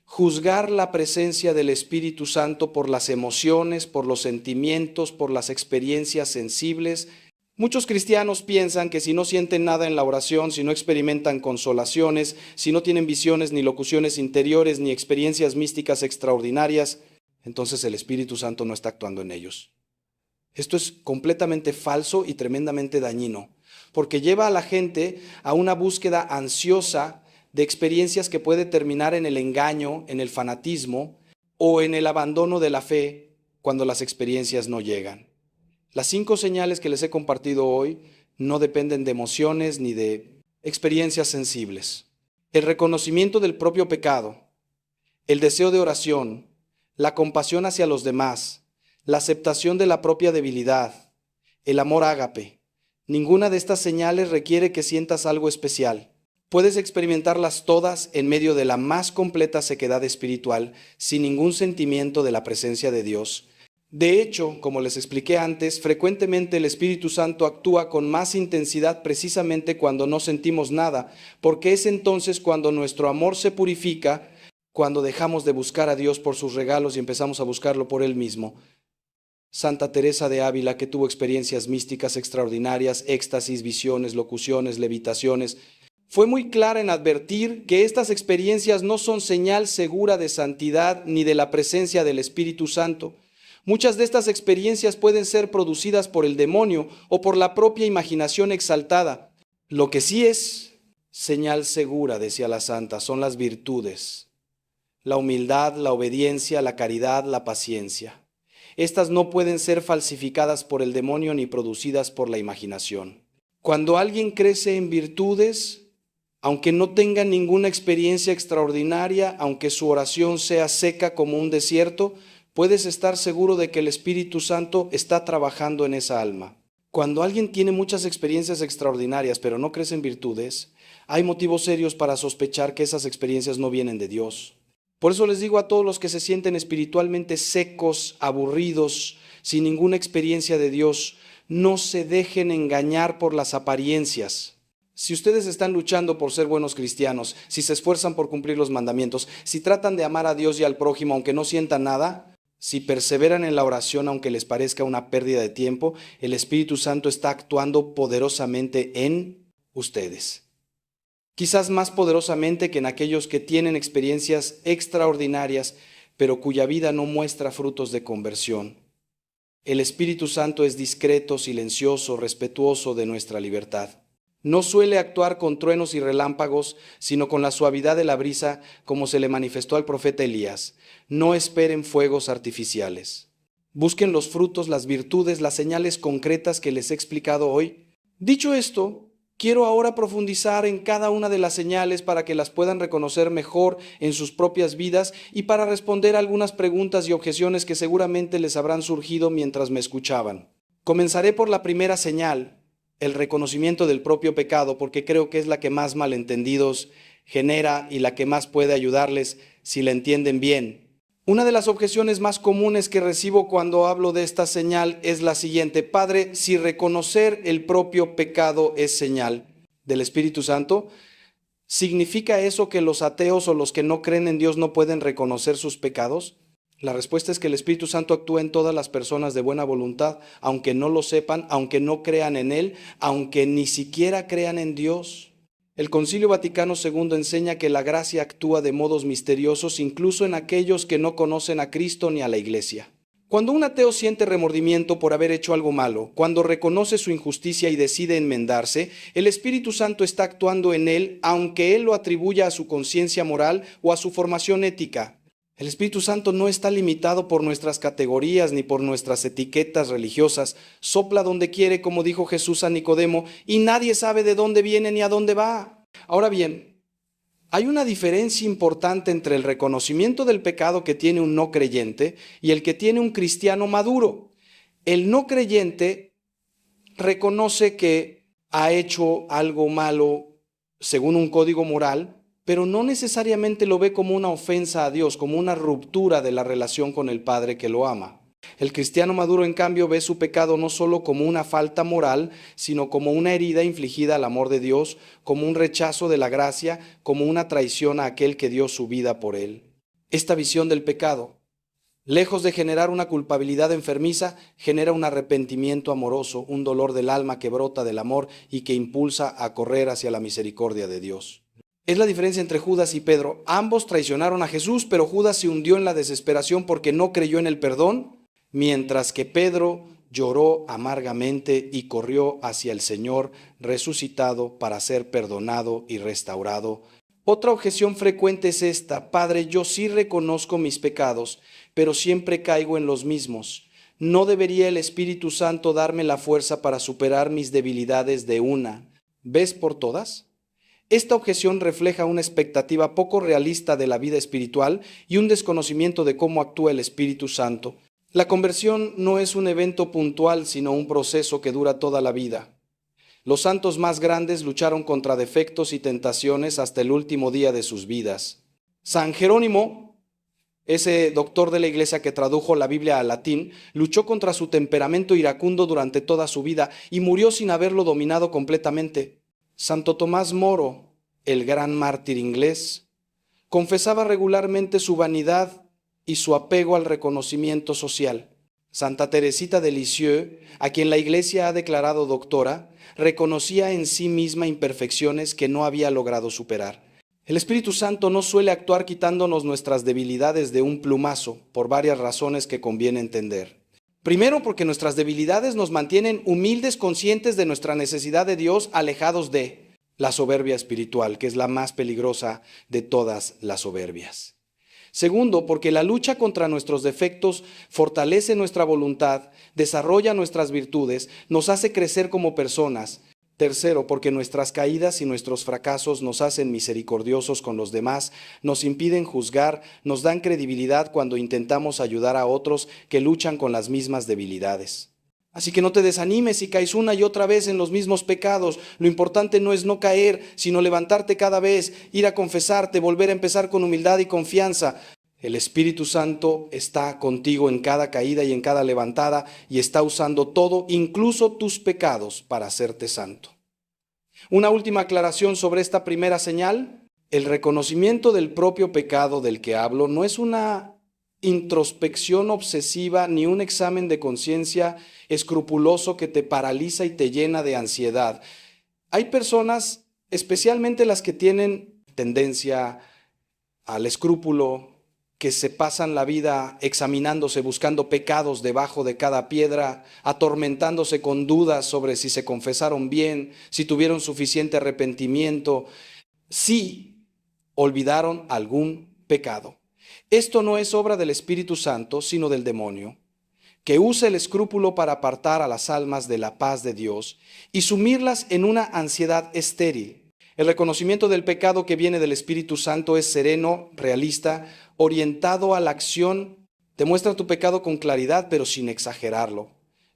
juzgar la presencia del Espíritu Santo por las emociones, por los sentimientos, por las experiencias sensibles. Muchos cristianos piensan que si no sienten nada en la oración, si no experimentan consolaciones, si no tienen visiones ni locuciones interiores ni experiencias místicas extraordinarias, entonces el Espíritu Santo no está actuando en ellos. Esto es completamente falso y tremendamente dañino, porque lleva a la gente a una búsqueda ansiosa de experiencias que puede terminar en el engaño, en el fanatismo o en el abandono de la fe cuando las experiencias no llegan. Las 5 señales que les he compartido hoy no dependen de emociones ni de experiencias sensibles. El reconocimiento del propio pecado, el deseo de oración, la compasión hacia los demás, la aceptación de la propia debilidad, el amor ágape. Ninguna de estas señales requiere que sientas algo especial. Puedes experimentarlas todas en medio de la más completa sequedad espiritual, sin ningún sentimiento de la presencia de Dios. De hecho, como les expliqué antes, frecuentemente el Espíritu Santo actúa con más intensidad precisamente cuando no sentimos nada, porque es entonces cuando nuestro amor se purifica, cuando dejamos de buscar a Dios por sus regalos y empezamos a buscarlo por Él mismo. Santa Teresa de Ávila, que tuvo experiencias místicas extraordinarias, éxtasis, visiones, locuciones, levitaciones, fue muy clara en advertir que estas experiencias no son señal segura de santidad ni de la presencia del Espíritu Santo. Muchas de estas experiencias pueden ser producidas por el demonio o por la propia imaginación exaltada. Lo que sí es señal segura, decía la santa, son las virtudes: la humildad, la obediencia, la caridad, la paciencia. Estas no pueden ser falsificadas por el demonio ni producidas por la imaginación. Cuando alguien crece en virtudes, aunque no tenga ninguna experiencia extraordinaria, aunque su oración sea seca como un desierto, puedes estar seguro de que el Espíritu Santo está trabajando en esa alma. Cuando alguien tiene muchas experiencias extraordinarias pero no crece en virtudes, hay motivos serios para sospechar que esas experiencias no vienen de Dios. Por eso les digo a todos los que se sienten espiritualmente secos, aburridos, sin ninguna experiencia de Dios, no se dejen engañar por las apariencias. Si ustedes están luchando por ser buenos cristianos, si se esfuerzan por cumplir los mandamientos, si tratan de amar a Dios y al prójimo aunque no sientan nada, si perseveran en la oración aunque les parezca una pérdida de tiempo, el Espíritu Santo está actuando poderosamente en ustedes. Quizás más poderosamente que en aquellos que tienen experiencias extraordinarias, pero cuya vida no muestra frutos de conversión. El Espíritu Santo es discreto, silencioso, respetuoso de nuestra libertad. No suele actuar con truenos y relámpagos, sino con la suavidad de la brisa, como se le manifestó al profeta Elías. No esperen fuegos artificiales. Busquen los frutos, las virtudes, las señales concretas que les he explicado hoy. Dicho esto, quiero ahora profundizar en cada una de las señales para que las puedan reconocer mejor en sus propias vidas y para responder a algunas preguntas y objeciones que seguramente les habrán surgido mientras me escuchaban. Comenzaré por la primera señal, el reconocimiento del propio pecado, porque creo que es la que más malentendidos genera y la que más puede ayudarles si la entienden bien. Una de las objeciones más comunes que recibo cuando hablo de esta señal es la siguiente: Padre, si reconocer el propio pecado es señal del Espíritu Santo, ¿significa eso que los ateos o los que no creen en Dios no pueden reconocer sus pecados? La respuesta es que el Espíritu Santo actúa en todas las personas de buena voluntad, aunque no lo sepan, aunque no crean en Él, aunque ni siquiera crean en Dios. El Concilio Vaticano II enseña que la gracia actúa de modos misteriosos incluso en aquellos que no conocen a Cristo ni a la Iglesia. Cuando un ateo siente remordimiento por haber hecho algo malo, cuando reconoce su injusticia y decide enmendarse, el Espíritu Santo está actuando en él, aunque él lo atribuya a su conciencia moral o a su formación ética. El Espíritu Santo no está limitado por nuestras categorías ni por nuestras etiquetas religiosas. Sopla donde quiere, como dijo Jesús a Nicodemo, y nadie sabe de dónde viene ni a dónde va. Ahora bien, hay una diferencia importante entre el reconocimiento del pecado que tiene un no creyente y el que tiene un cristiano maduro. El no creyente reconoce que ha hecho algo malo según un código moral, pero no necesariamente lo ve como una ofensa a Dios, como una ruptura de la relación con el Padre que lo ama. El cristiano maduro, en cambio, ve su pecado no solo como una falta moral, sino como una herida infligida al amor de Dios, como un rechazo de la gracia, como una traición a aquel que dio su vida por él. Esta visión del pecado, lejos de generar una culpabilidad enfermiza, genera un arrepentimiento amoroso, un dolor del alma que brota del amor y que impulsa a correr hacia la misericordia de Dios. Es la diferencia entre Judas y Pedro. Ambos traicionaron a Jesús, pero Judas se hundió en la desesperación porque no creyó en el perdón, mientras que Pedro lloró amargamente y corrió hacia el Señor resucitado para ser perdonado y restaurado. Otra objeción frecuente es esta: Padre, yo sí reconozco mis pecados, pero siempre caigo en los mismos. ¿No debería el Espíritu Santo darme la fuerza para superar mis debilidades de una vez por todas? Esta objeción refleja una expectativa poco realista de la vida espiritual y un desconocimiento de cómo actúa el Espíritu Santo. La conversión no es un evento puntual, sino un proceso que dura toda la vida. Los santos más grandes lucharon contra defectos y tentaciones hasta el último día de sus vidas. San Jerónimo, ese doctor de la Iglesia que tradujo la Biblia al latín, luchó contra su temperamento iracundo durante toda su vida y murió sin haberlo dominado completamente. Santo Tomás Moro, el gran mártir inglés, confesaba regularmente su vanidad y su apego al reconocimiento social. Santa Teresita de Lisieux, a quien la Iglesia ha declarado doctora, reconocía en sí misma imperfecciones que no había logrado superar. El Espíritu Santo no suele actuar quitándonos nuestras debilidades de un plumazo, por varias razones que conviene entender. Primero, porque nuestras debilidades nos mantienen humildes, conscientes de nuestra necesidad de Dios, alejados de la soberbia espiritual, que es la más peligrosa de todas las soberbias. Segundo, porque la lucha contra nuestros defectos fortalece nuestra voluntad, desarrolla nuestras virtudes, nos hace crecer como personas. Tercero, porque nuestras caídas y nuestros fracasos nos hacen misericordiosos con los demás, nos impiden juzgar, nos dan credibilidad cuando intentamos ayudar a otros que luchan con las mismas debilidades. Así que no te desanimes si caes una y otra vez en los mismos pecados. Lo importante no es no caer, sino levantarte cada vez, ir a confesarte, volver a empezar con humildad y confianza. El Espíritu Santo está contigo en cada caída y en cada levantada y está usando todo, incluso tus pecados, para hacerte santo. Una última aclaración sobre esta primera señal. El reconocimiento del propio pecado del que hablo no es una introspección obsesiva ni un examen de conciencia escrupuloso que te paraliza y te llena de ansiedad. Hay personas, especialmente las que tienen tendencia al escrúpulo, que se pasan la vida examinándose, buscando pecados debajo de cada piedra, atormentándose con dudas sobre si se confesaron bien, si tuvieron suficiente arrepentimiento, si olvidaron algún pecado. Esto no es obra del Espíritu Santo, sino del demonio, que usa el escrúpulo para apartar a las almas de la paz de Dios y sumirlas en una ansiedad estéril. El reconocimiento del pecado que viene del Espíritu Santo es sereno, realista, orientado a la acción. Te muestra tu pecado con claridad, pero sin exagerarlo.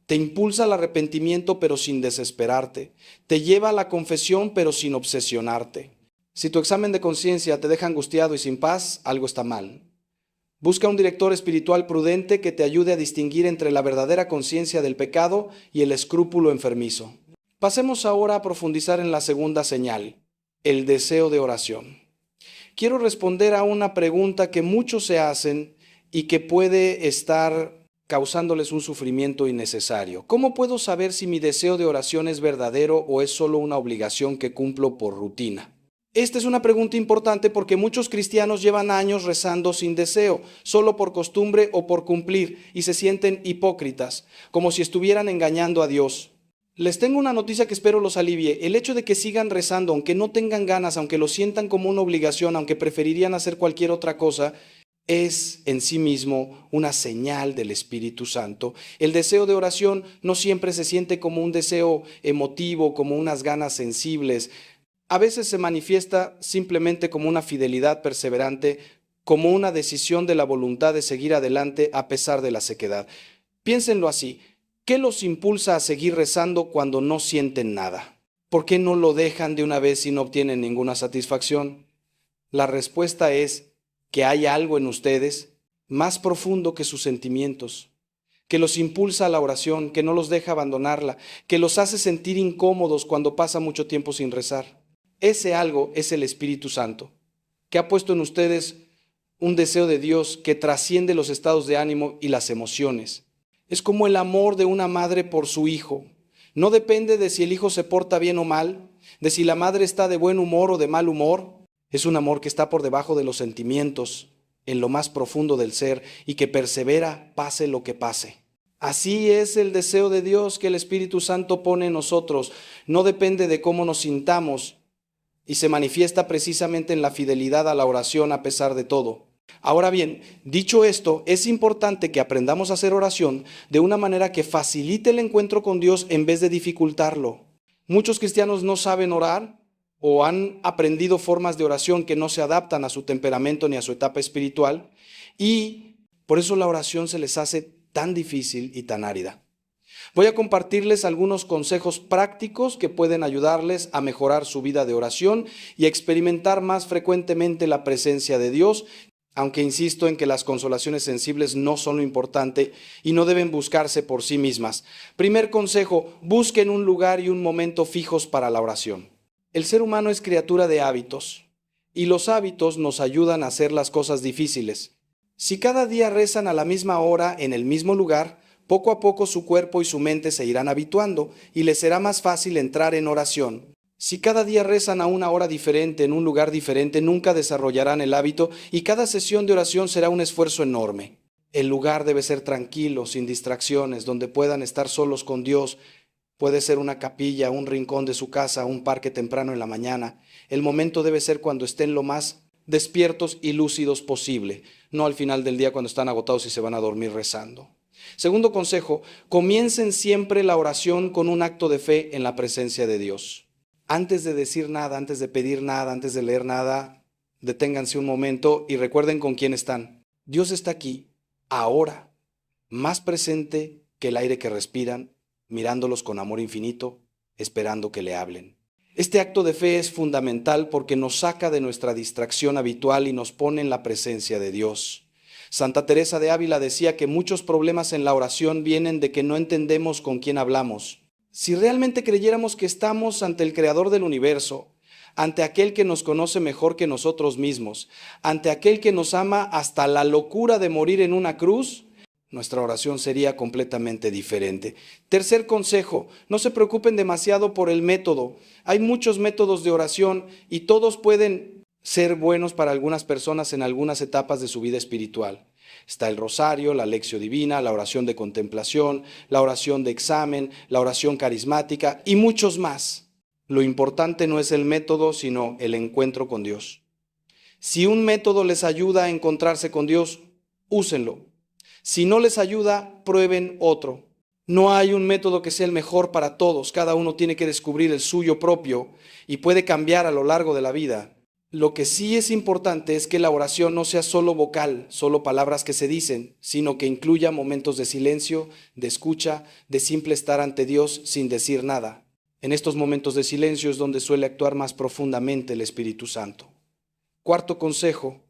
Te impulsa al arrepentimiento, pero sin desesperarte. Te lleva a la confesión, pero sin obsesionarte. Si tu examen de conciencia te deja angustiado y sin paz, algo está mal. Busca un director espiritual prudente que te ayude a distinguir entre la verdadera conciencia del pecado y el escrúpulo enfermizo. Pasemos ahora a profundizar en la segunda señal, el deseo de oración. Quiero responder a una pregunta que muchos se hacen y que puede estar causándoles un sufrimiento innecesario. ¿Cómo puedo saber si mi deseo de oración es verdadero o es solo una obligación que cumplo por rutina? Esta es una pregunta importante porque muchos cristianos llevan años rezando sin deseo, solo por costumbre o por cumplir, y se sienten hipócritas, como si estuvieran engañando a Dios. Les tengo una noticia que espero los alivie. El hecho de que sigan rezando, aunque no tengan ganas, aunque lo sientan como una obligación, aunque preferirían hacer cualquier otra cosa, es en sí mismo una señal del Espíritu Santo. El deseo de oración no siempre se siente como un deseo emotivo, como unas ganas sensibles. A veces se manifiesta simplemente como una fidelidad perseverante, como una decisión de la voluntad de seguir adelante a pesar de la sequedad. Piénsenlo así. ¿Qué los impulsa a seguir rezando cuando no sienten nada? ¿Por qué no lo dejan de una vez y no obtienen ninguna satisfacción? La respuesta es que hay algo en ustedes más profundo que sus sentimientos, que los impulsa a la oración, que no los deja abandonarla, que los hace sentir incómodos cuando pasa mucho tiempo sin rezar. Ese algo es el Espíritu Santo, que ha puesto en ustedes un deseo de Dios que trasciende los estados de ánimo y las emociones. Es como el amor de una madre por su hijo. No depende de si el hijo se porta bien o mal, de si la madre está de buen humor o de mal humor. Es un amor que está por debajo de los sentimientos, en lo más profundo del ser, y que persevera pase lo que pase. Así es el deseo de Dios que el Espíritu Santo pone en nosotros. No depende de cómo nos sintamos y se manifiesta precisamente en la fidelidad a la oración a pesar de todo. Ahora bien, dicho esto, es importante que aprendamos a hacer oración de una manera que facilite el encuentro con Dios en vez de dificultarlo. Muchos cristianos no saben orar o han aprendido formas de oración que no se adaptan a su temperamento ni a su etapa espiritual, y por eso la oración se les hace tan difícil y tan árida. Voy a compartirles algunos consejos prácticos que pueden ayudarles a mejorar su vida de oración y a experimentar más frecuentemente la presencia de Dios, aunque insisto en que las consolaciones sensibles no son lo importante y no deben buscarse por sí mismas. Primer consejo: busquen un lugar y un momento fijos para la oración. El ser humano es criatura de hábitos, y los hábitos nos ayudan a hacer las cosas difíciles. Si cada día rezan a la misma hora en el mismo lugar, poco a poco su cuerpo y su mente se irán habituando y les será más fácil entrar en oración. Si cada día rezan a una hora diferente, en un lugar diferente, nunca desarrollarán el hábito y cada sesión de oración será un esfuerzo enorme. El lugar debe ser tranquilo, sin distracciones, donde puedan estar solos con Dios. Puede ser una capilla, un rincón de su casa, un parque temprano en la mañana. El momento debe ser cuando estén lo más despiertos y lúcidos posible, no al final del día cuando están agotados y se van a dormir rezando. Segundo consejo: comiencen siempre la oración con un acto de fe en la presencia de Dios. Antes de decir nada, antes de pedir nada, antes de leer nada, deténganse un momento y recuerden con quién están. Dios está aquí, ahora, más presente que el aire que respiran, mirándolos con amor infinito, esperando que le hablen. Este acto de fe es fundamental porque nos saca de nuestra distracción habitual y nos pone en la presencia de Dios. Santa Teresa de Ávila decía que muchos problemas en la oración vienen de que no entendemos con quién hablamos. Si realmente creyéramos que estamos ante el Creador del universo, ante aquel que nos conoce mejor que nosotros mismos, ante aquel que nos ama hasta la locura de morir en una cruz, nuestra oración sería completamente diferente. Tercer consejo: no se preocupen demasiado por el método. Hay muchos métodos de oración y todos pueden ser buenos para algunas personas en algunas etapas de su vida espiritual. Está el rosario, la lección divina, la oración de contemplación, la oración de examen, la oración carismática y muchos más. Lo importante no es el método, sino el encuentro con Dios. Si un método les ayuda a encontrarse con Dios, úsenlo. Si no les ayuda, prueben otro. No hay un método que sea el mejor para todos. Cada uno tiene que descubrir el suyo propio y puede cambiar a lo largo de la vida. Lo que sí es importante es que la oración no sea solo vocal, solo palabras que se dicen, sino que incluya momentos de silencio, de escucha, de simple estar ante Dios sin decir nada. En estos momentos de silencio es donde suele actuar más profundamente el Espíritu Santo. Cuarto consejo: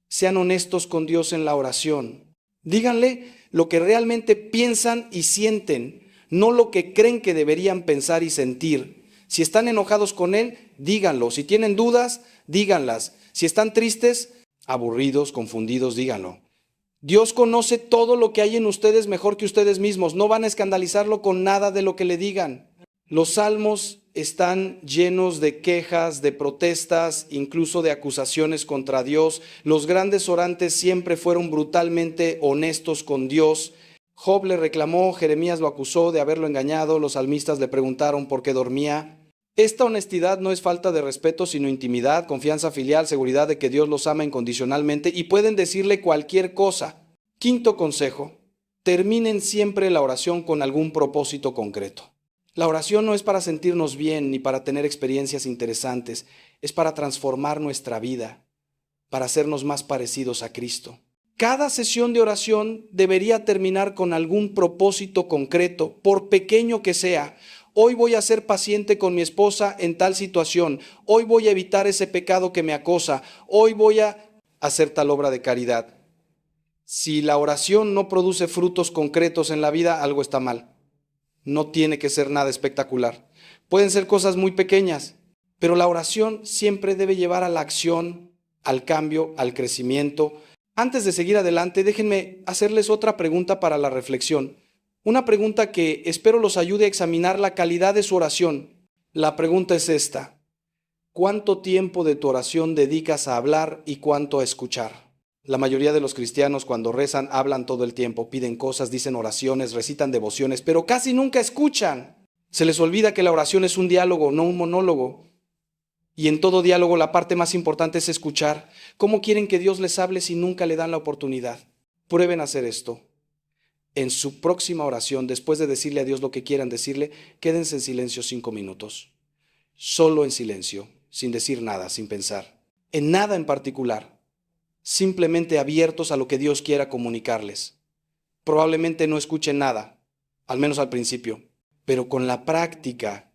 sean honestos con Dios en la oración. Díganle lo que realmente piensan y sienten, no lo que creen que deberían pensar y sentir. Si están enojados con Él, díganlo. Si tienen dudas, díganlas. Si están tristes, aburridos, confundidos, díganlo. Dios conoce todo lo que hay en ustedes mejor que ustedes mismos. No van a escandalizarlo con nada de lo que le digan. Los salmos están llenos de quejas, de protestas, incluso de acusaciones contra Dios. Los grandes orantes siempre fueron brutalmente honestos con Dios. Job le reclamó, Jeremías lo acusó de haberlo engañado, los salmistas le preguntaron por qué dormía. Esta honestidad no es falta de respeto, sino intimidad, confianza filial, seguridad de que Dios los ama incondicionalmente y pueden decirle cualquier cosa. Quinto consejo, terminen siempre la oración con algún propósito concreto. La oración no es para sentirnos bien ni para tener experiencias interesantes, es para transformar nuestra vida, para hacernos más parecidos a Cristo. Cada sesión de oración debería terminar con algún propósito concreto, por pequeño que sea. Hoy voy a ser paciente con mi esposa en tal situación. Hoy voy a evitar ese pecado que me acosa. Hoy voy a hacer tal obra de caridad. Si la oración no produce frutos concretos en la vida, algo está mal. No tiene que ser nada espectacular. Pueden ser cosas muy pequeñas, pero la oración siempre debe llevar a la acción, al cambio, al crecimiento. Antes de seguir adelante, déjenme hacerles otra pregunta para la reflexión. Una pregunta que espero los ayude a examinar la calidad de su oración. La pregunta es esta: ¿cuánto tiempo de tu oración dedicas a hablar y cuánto a escuchar? La mayoría de los cristianos cuando rezan hablan todo el tiempo, piden cosas, dicen oraciones, recitan devociones, pero casi nunca escuchan. Se les olvida que la oración es un diálogo, no un monólogo. Y en todo diálogo la parte más importante es escuchar. ¿Cómo quieren que Dios les hable si nunca le dan la oportunidad? Prueben a hacer esto. En su próxima oración, después de decirle a Dios lo que quieran decirle, quédense en silencio 5 minutos. Solo en silencio, sin decir nada, sin pensar. En nada en particular. Simplemente abiertos a lo que Dios quiera comunicarles. Probablemente no escuchen nada, al menos al principio, pero con la práctica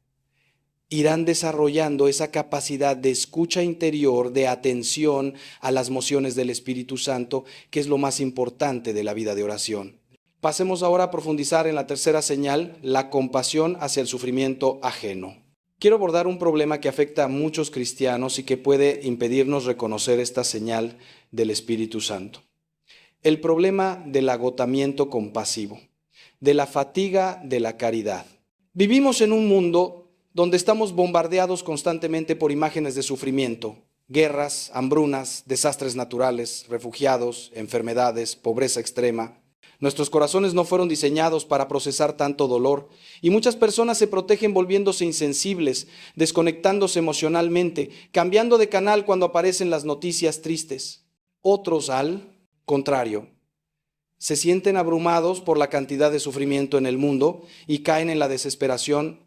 irán desarrollando esa capacidad de escucha interior, de atención a las mociones del Espíritu Santo, que es lo más importante de la vida de oración. Pasemos ahora a profundizar en la tercera señal, la compasión hacia el sufrimiento ajeno. Quiero abordar un problema que afecta a muchos cristianos y que puede impedirnos reconocer esta señal del Espíritu Santo. El problema del agotamiento compasivo, de la fatiga de la caridad. Vivimos en un mundo donde estamos bombardeados constantemente por imágenes de sufrimiento, guerras, hambrunas, desastres naturales, refugiados, enfermedades, pobreza extrema. Nuestros corazones no fueron diseñados para procesar tanto dolor y muchas personas se protegen volviéndose insensibles, desconectándose emocionalmente, cambiando de canal cuando aparecen las noticias tristes. Otros, al contrario, se sienten abrumados por la cantidad de sufrimiento en el mundo y caen en la desesperación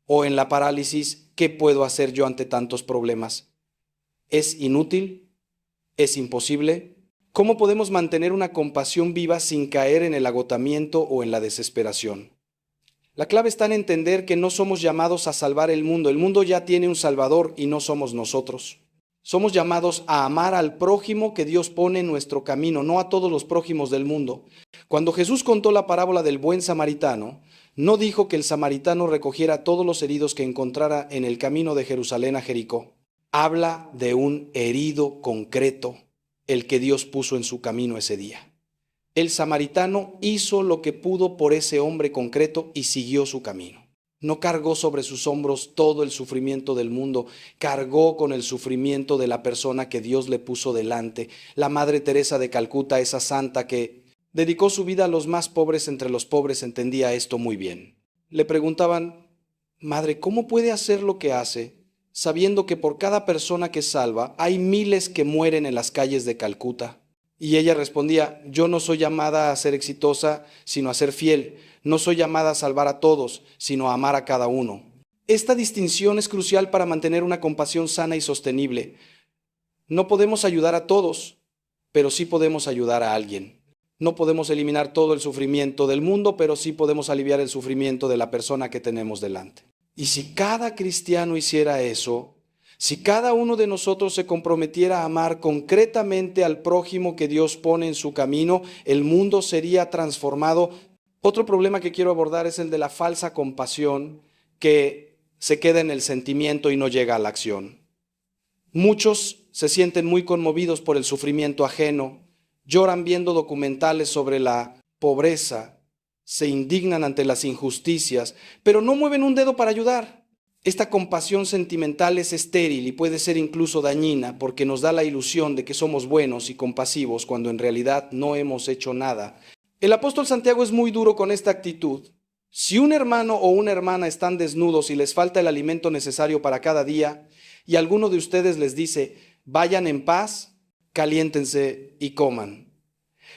o en la parálisis. ¿Qué puedo hacer yo ante tantos problemas? ¿Es inútil? ¿Es imposible? ¿Cómo podemos mantener una compasión viva sin caer en el agotamiento o en la desesperación? La clave está en entender que no somos llamados a salvar el mundo. El mundo ya tiene un Salvador y no somos nosotros. Somos llamados a amar al prójimo que Dios pone en nuestro camino, no a todos los prójimos del mundo. Cuando Jesús contó la parábola del buen samaritano, no dijo que el samaritano recogiera a todos los heridos que encontrara en el camino de Jerusalén a Jericó. Habla de un herido concreto, el que Dios puso en su camino ese día. El samaritano hizo lo que pudo por ese hombre concreto y siguió su camino. No cargó sobre sus hombros todo el sufrimiento del mundo, cargó con el sufrimiento de la persona que Dios le puso delante. La Madre Teresa de Calcuta, esa santa que dedicó su vida a los más pobres entre los pobres, entendía esto muy bien. Le preguntaban: Madre, ¿cómo puede hacer lo que hace, sabiendo que por cada persona que salva hay miles que mueren en las calles de Calcuta? Y ella respondía: yo no soy llamada a ser exitosa, sino a ser fiel. No soy llamada a salvar a todos, sino a amar a cada uno. Esta distinción es crucial para mantener una compasión sana y sostenible. No podemos ayudar a todos, pero sí podemos ayudar a alguien. No podemos eliminar todo el sufrimiento del mundo, pero sí podemos aliviar el sufrimiento de la persona que tenemos delante. Y si cada cristiano hiciera eso, si cada uno de nosotros se comprometiera a amar concretamente al prójimo que Dios pone en su camino, el mundo sería transformado. Otro problema que quiero abordar es el de la falsa compasión que se queda en el sentimiento y no llega a la acción. Muchos se sienten muy conmovidos por el sufrimiento ajeno, lloran viendo documentales sobre la pobreza, se indignan ante las injusticias, pero no mueven un dedo para ayudar. Esta compasión sentimental es estéril y puede ser incluso dañina porque nos da la ilusión de que somos buenos y compasivos cuando en realidad no hemos hecho nada. El apóstol Santiago es muy duro con esta actitud Si un hermano o una hermana están desnudos y les falta el alimento necesario para cada día, y alguno de ustedes les dice, vayan en paz, caliéntense y coman,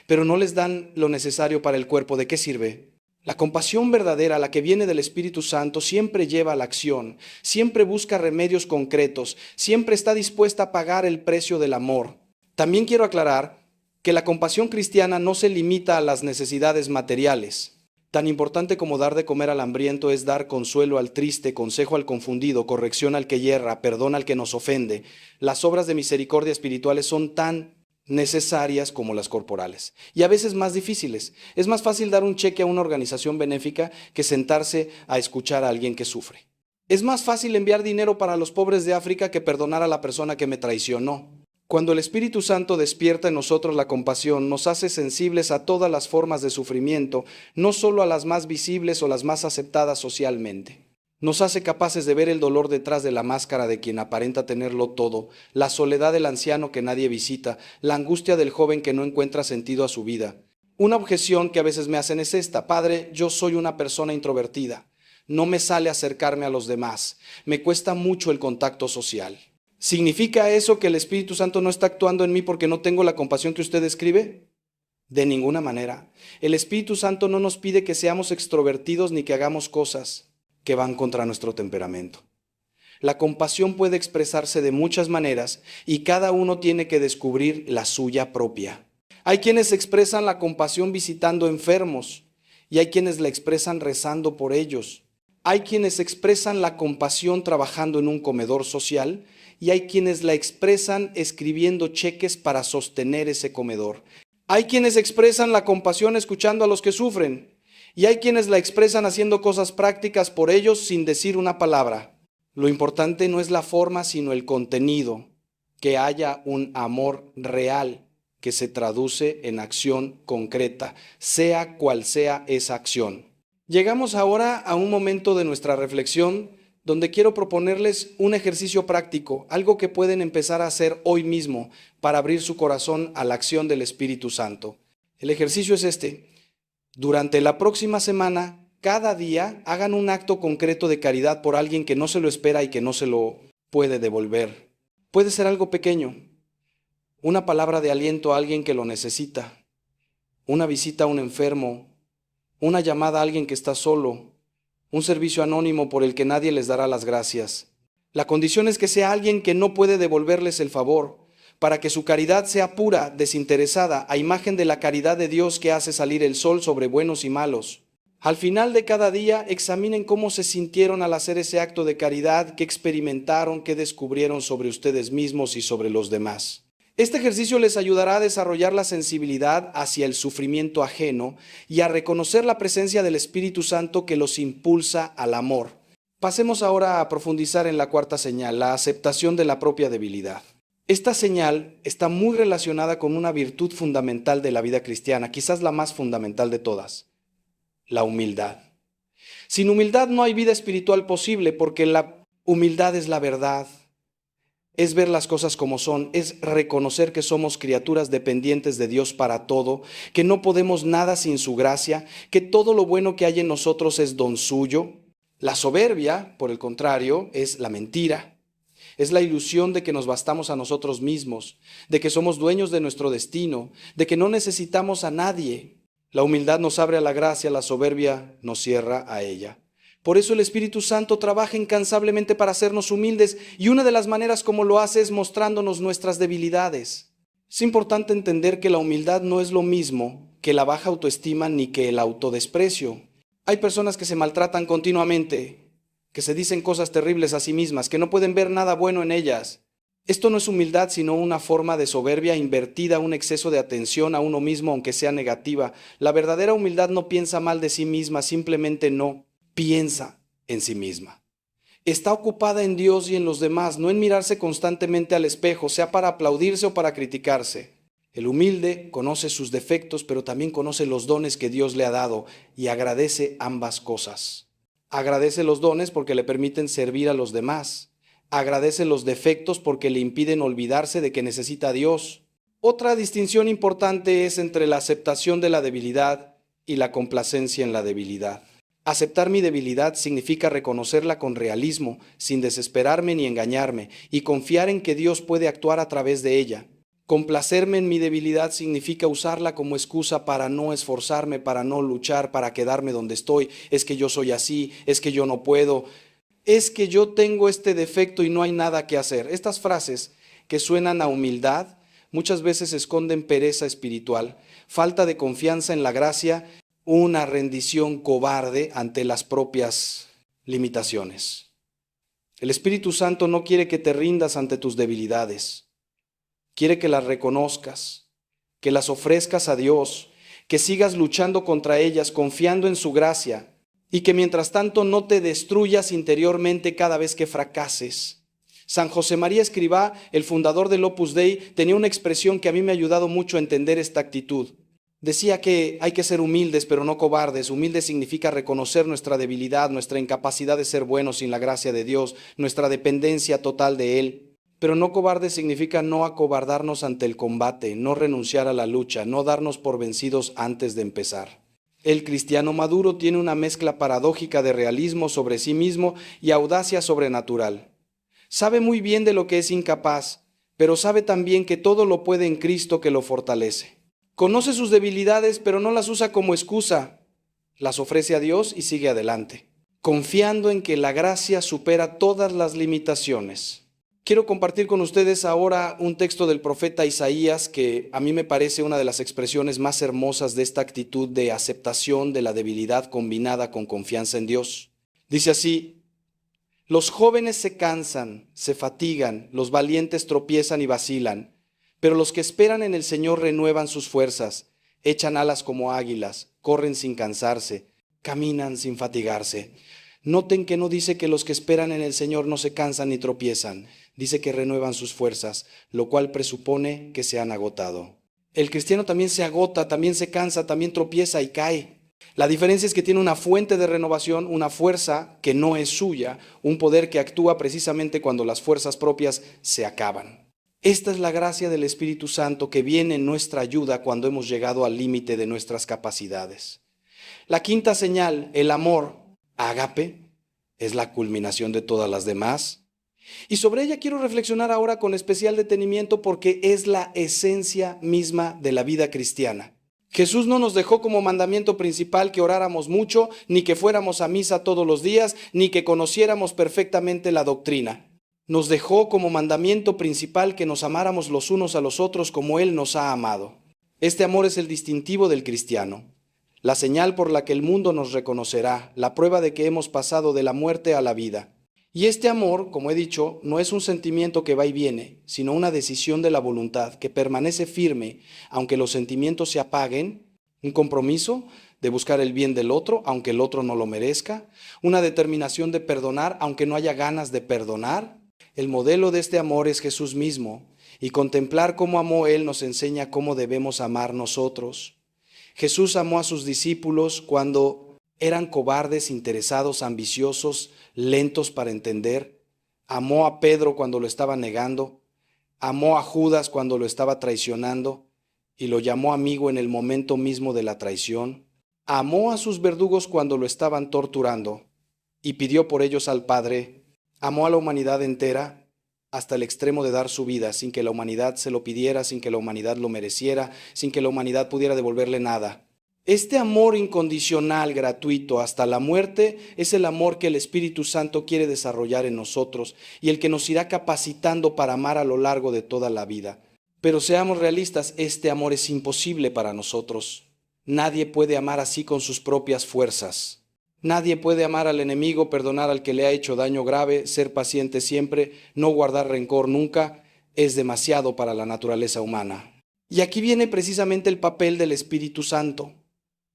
pero no les dan lo necesario para el cuerpo, ¿de qué sirve? La compasión verdadera, la que viene del Espíritu Santo, siempre lleva a la acción, siempre busca remedios concretos, siempre está dispuesta a pagar el precio del amor. También quiero aclarar que la compasión cristiana no se limita a las necesidades materiales. Tan importante como dar de comer al hambriento es dar consuelo al triste, consejo al confundido, corrección al que yerra, perdón al que nos ofende. Las obras de misericordia espirituales son tan necesarias como las corporales, y a veces más difíciles. Es más fácil dar un cheque a una organización benéfica que sentarse a escuchar a alguien que sufre. Es más fácil enviar dinero para los pobres de África que perdonar a la persona que me traicionó. Cuando el Espíritu Santo despierta en nosotros la compasión, nos hace sensibles a todas las formas de sufrimiento, no solo a las más visibles o las más aceptadas socialmente. Nos hace capaces de ver el dolor detrás de la máscara de quien aparenta tenerlo todo, la soledad del anciano que nadie visita, la angustia del joven que no encuentra sentido a su vida. Una objeción que a veces me hacen es esta: Padre, yo soy una persona introvertida, no me sale acercarme a los demás, me cuesta mucho el contacto social. ¿Significa eso que el Espíritu Santo no está actuando en mí porque no tengo la compasión que usted describe? De ninguna manera. El Espíritu Santo no nos pide que seamos extrovertidos ni que hagamos cosas que van contra nuestro temperamento. La compasión puede expresarse de muchas maneras y cada uno tiene que descubrir la suya propia. Hay quienes expresan la compasión visitando enfermos y hay quienes la expresan rezando por ellos. Hay quienes expresan la compasión trabajando en un comedor social y hay quienes la expresan escribiendo cheques para sostener ese comedor. Hay quienes expresan la compasión escuchando a los que sufren. Y hay quienes la expresan haciendo cosas prácticas por ellos sin decir una palabra. Lo importante no es la forma, sino el contenido, que haya un amor real que se traduce en acción concreta, sea cual sea esa acción. Llegamos ahora a un momento de nuestra reflexión donde quiero proponerles un ejercicio práctico, algo que pueden empezar a hacer hoy mismo para abrir su corazón a la acción del Espíritu Santo. El ejercicio es este. Durante la próxima semana, cada día, hagan un acto concreto de caridad por alguien que no se lo espera y que no se lo puede devolver. Puede ser algo pequeño, una palabra de aliento a alguien que lo necesita, una visita a un enfermo, una llamada a alguien que está solo, un servicio anónimo por el que nadie les dará las gracias. La condición es que sea alguien que no puede devolverles el favor, para que su caridad sea pura, desinteresada, a imagen de la caridad de Dios que hace salir el sol sobre buenos y malos. Al final de cada día, examinen cómo se sintieron al hacer ese acto de caridad, qué experimentaron, qué descubrieron sobre ustedes mismos y sobre los demás. Este ejercicio les ayudará a desarrollar la sensibilidad hacia el sufrimiento ajeno y a reconocer la presencia del Espíritu Santo que los impulsa al amor. Pasemos ahora a profundizar en la cuarta señal, la aceptación de la propia debilidad. Esta señal está muy relacionada con una virtud fundamental de la vida cristiana, quizás la más fundamental de todas, la humildad. Sin humildad no hay vida espiritual posible, porque la humildad es la verdad, es ver las cosas como son, es reconocer que somos criaturas dependientes de Dios para todo, que no podemos nada sin su gracia, que todo lo bueno que hay en nosotros es don suyo. La soberbia, por el contrario, es la mentira. Es la ilusión de que nos bastamos a nosotros mismos, de que somos dueños de nuestro destino, de que no necesitamos a nadie. La humildad nos abre a la gracia, la soberbia nos cierra a ella. Por eso el Espíritu Santo trabaja incansablemente para hacernos humildes y una de las maneras como lo hace es mostrándonos nuestras debilidades. Es importante entender que la humildad no es lo mismo que la baja autoestima ni que el autodesprecio. Hay personas que se maltratan continuamente, que se dicen cosas terribles a sí mismas, que no pueden ver nada bueno en ellas. Esto no es humildad, sino una forma de soberbia invertida, un exceso de atención a uno mismo, aunque sea negativa. La verdadera humildad no piensa mal de sí misma, simplemente no piensa en sí misma. Está ocupada en Dios y en los demás, no en mirarse constantemente al espejo, sea para aplaudirse o para criticarse. El humilde conoce sus defectos, pero también conoce los dones que Dios le ha dado y agradece ambas cosas. Agradece los dones porque le permiten servir a los demás. Agradece los defectos porque le impiden olvidarse de que necesita a Dios. Otra distinción importante es entre la aceptación de la debilidad y la complacencia en la debilidad. Aceptar mi debilidad significa reconocerla con realismo, sin desesperarme ni engañarme, y confiar en que Dios puede actuar a través de ella. Complacerme en mi debilidad significa usarla como excusa para no esforzarme, para no luchar, para quedarme donde estoy. Es que yo soy así, es que yo no puedo, es que yo tengo este defecto y no hay nada que hacer. Estas frases que suenan a humildad muchas veces esconden pereza espiritual, falta de confianza en la gracia, una rendición cobarde ante las propias limitaciones. El Espíritu Santo no quiere que te rindas ante tus debilidades. Quiere que las reconozcas, que las ofrezcas a Dios, que sigas luchando contra ellas, confiando en su gracia, y que mientras tanto no te destruyas interiormente cada vez que fracases. San José María Escrivá, el fundador del Opus Dei, tenía una expresión que a mí me ha ayudado mucho a entender esta actitud. Decía que hay que ser humildes, pero no cobardes. Humildes significa reconocer nuestra debilidad, nuestra incapacidad de ser buenos sin la gracia de Dios, nuestra dependencia total de Él. Pero no cobardes significa no acobardarnos ante el combate, no renunciar a la lucha, no darnos por vencidos antes de empezar. El cristiano maduro tiene una mezcla paradójica de realismo sobre sí mismo y audacia sobrenatural. Sabe muy bien de lo que es incapaz, pero sabe también que todo lo puede en Cristo que lo fortalece. Conoce sus debilidades, pero no las usa como excusa. Las ofrece a Dios y sigue adelante, confiando en que la gracia supera todas las limitaciones. Quiero compartir con ustedes ahora un texto del profeta Isaías que a mí me parece una de las expresiones más hermosas de esta actitud de aceptación de la debilidad combinada con confianza en Dios. Dice así: los jóvenes se cansan, se fatigan, los valientes tropiezan y vacilan, pero los que esperan en el Señor renuevan sus fuerzas, echan alas como águilas, corren sin cansarse, caminan sin fatigarse. Noten que no dice que los que esperan en el Señor no se cansan ni tropiezan, dice que renuevan sus fuerzas, lo cual presupone que se han agotado. El cristiano también se agota, también se cansa, también tropieza y cae. La diferencia es que tiene una fuente de renovación, una fuerza que no es suya, un poder que actúa precisamente cuando las fuerzas propias se acaban. Esta es la gracia del Espíritu Santo que viene en nuestra ayuda cuando hemos llegado al límite de nuestras capacidades. La quinta señal, el amor, ágape, es la culminación de todas las demás. Y sobre ella quiero reflexionar ahora con especial detenimiento porque es la esencia misma de la vida cristiana. Jesús no nos dejó como mandamiento principal que oráramos mucho, ni que fuéramos a misa todos los días, ni que conociéramos perfectamente la doctrina. Nos dejó como mandamiento principal que nos amáramos los unos a los otros como Él nos ha amado. Este amor es el distintivo del cristiano, la señal por la que el mundo nos reconocerá, la prueba de que hemos pasado de la muerte a la vida. Y este amor, como he dicho, no es un sentimiento que va y viene, sino una decisión de la voluntad que permanece firme, aunque los sentimientos se apaguen, un compromiso de buscar el bien del otro, aunque el otro no lo merezca, una determinación de perdonar, aunque no haya ganas de perdonar. El modelo de este amor es Jesús mismo, y contemplar cómo amó Él nos enseña cómo debemos amar nosotros. Jesús amó a sus discípulos cuando eran cobardes, interesados, ambiciosos, lentos para entender. Amó a Pedro cuando lo estaba negando. Amó a Judas cuando lo estaba traicionando y lo llamó amigo en el momento mismo de la traición. Amó a sus verdugos cuando lo estaban torturando y pidió por ellos al Padre. Amó a la humanidad entera hasta el extremo de dar su vida sin que la humanidad se lo pidiera, sin que la humanidad lo mereciera, sin que la humanidad pudiera devolverle nada. Este amor incondicional, gratuito, hasta la muerte, es el amor que el Espíritu Santo quiere desarrollar en nosotros y el que nos irá capacitando para amar a lo largo de toda la vida. Pero seamos realistas, este amor es imposible para nosotros. Nadie puede amar así con sus propias fuerzas. Nadie puede amar al enemigo, perdonar al que le ha hecho daño grave, ser paciente siempre, no guardar rencor nunca. Es demasiado para la naturaleza humana. Y aquí viene precisamente el papel del Espíritu Santo.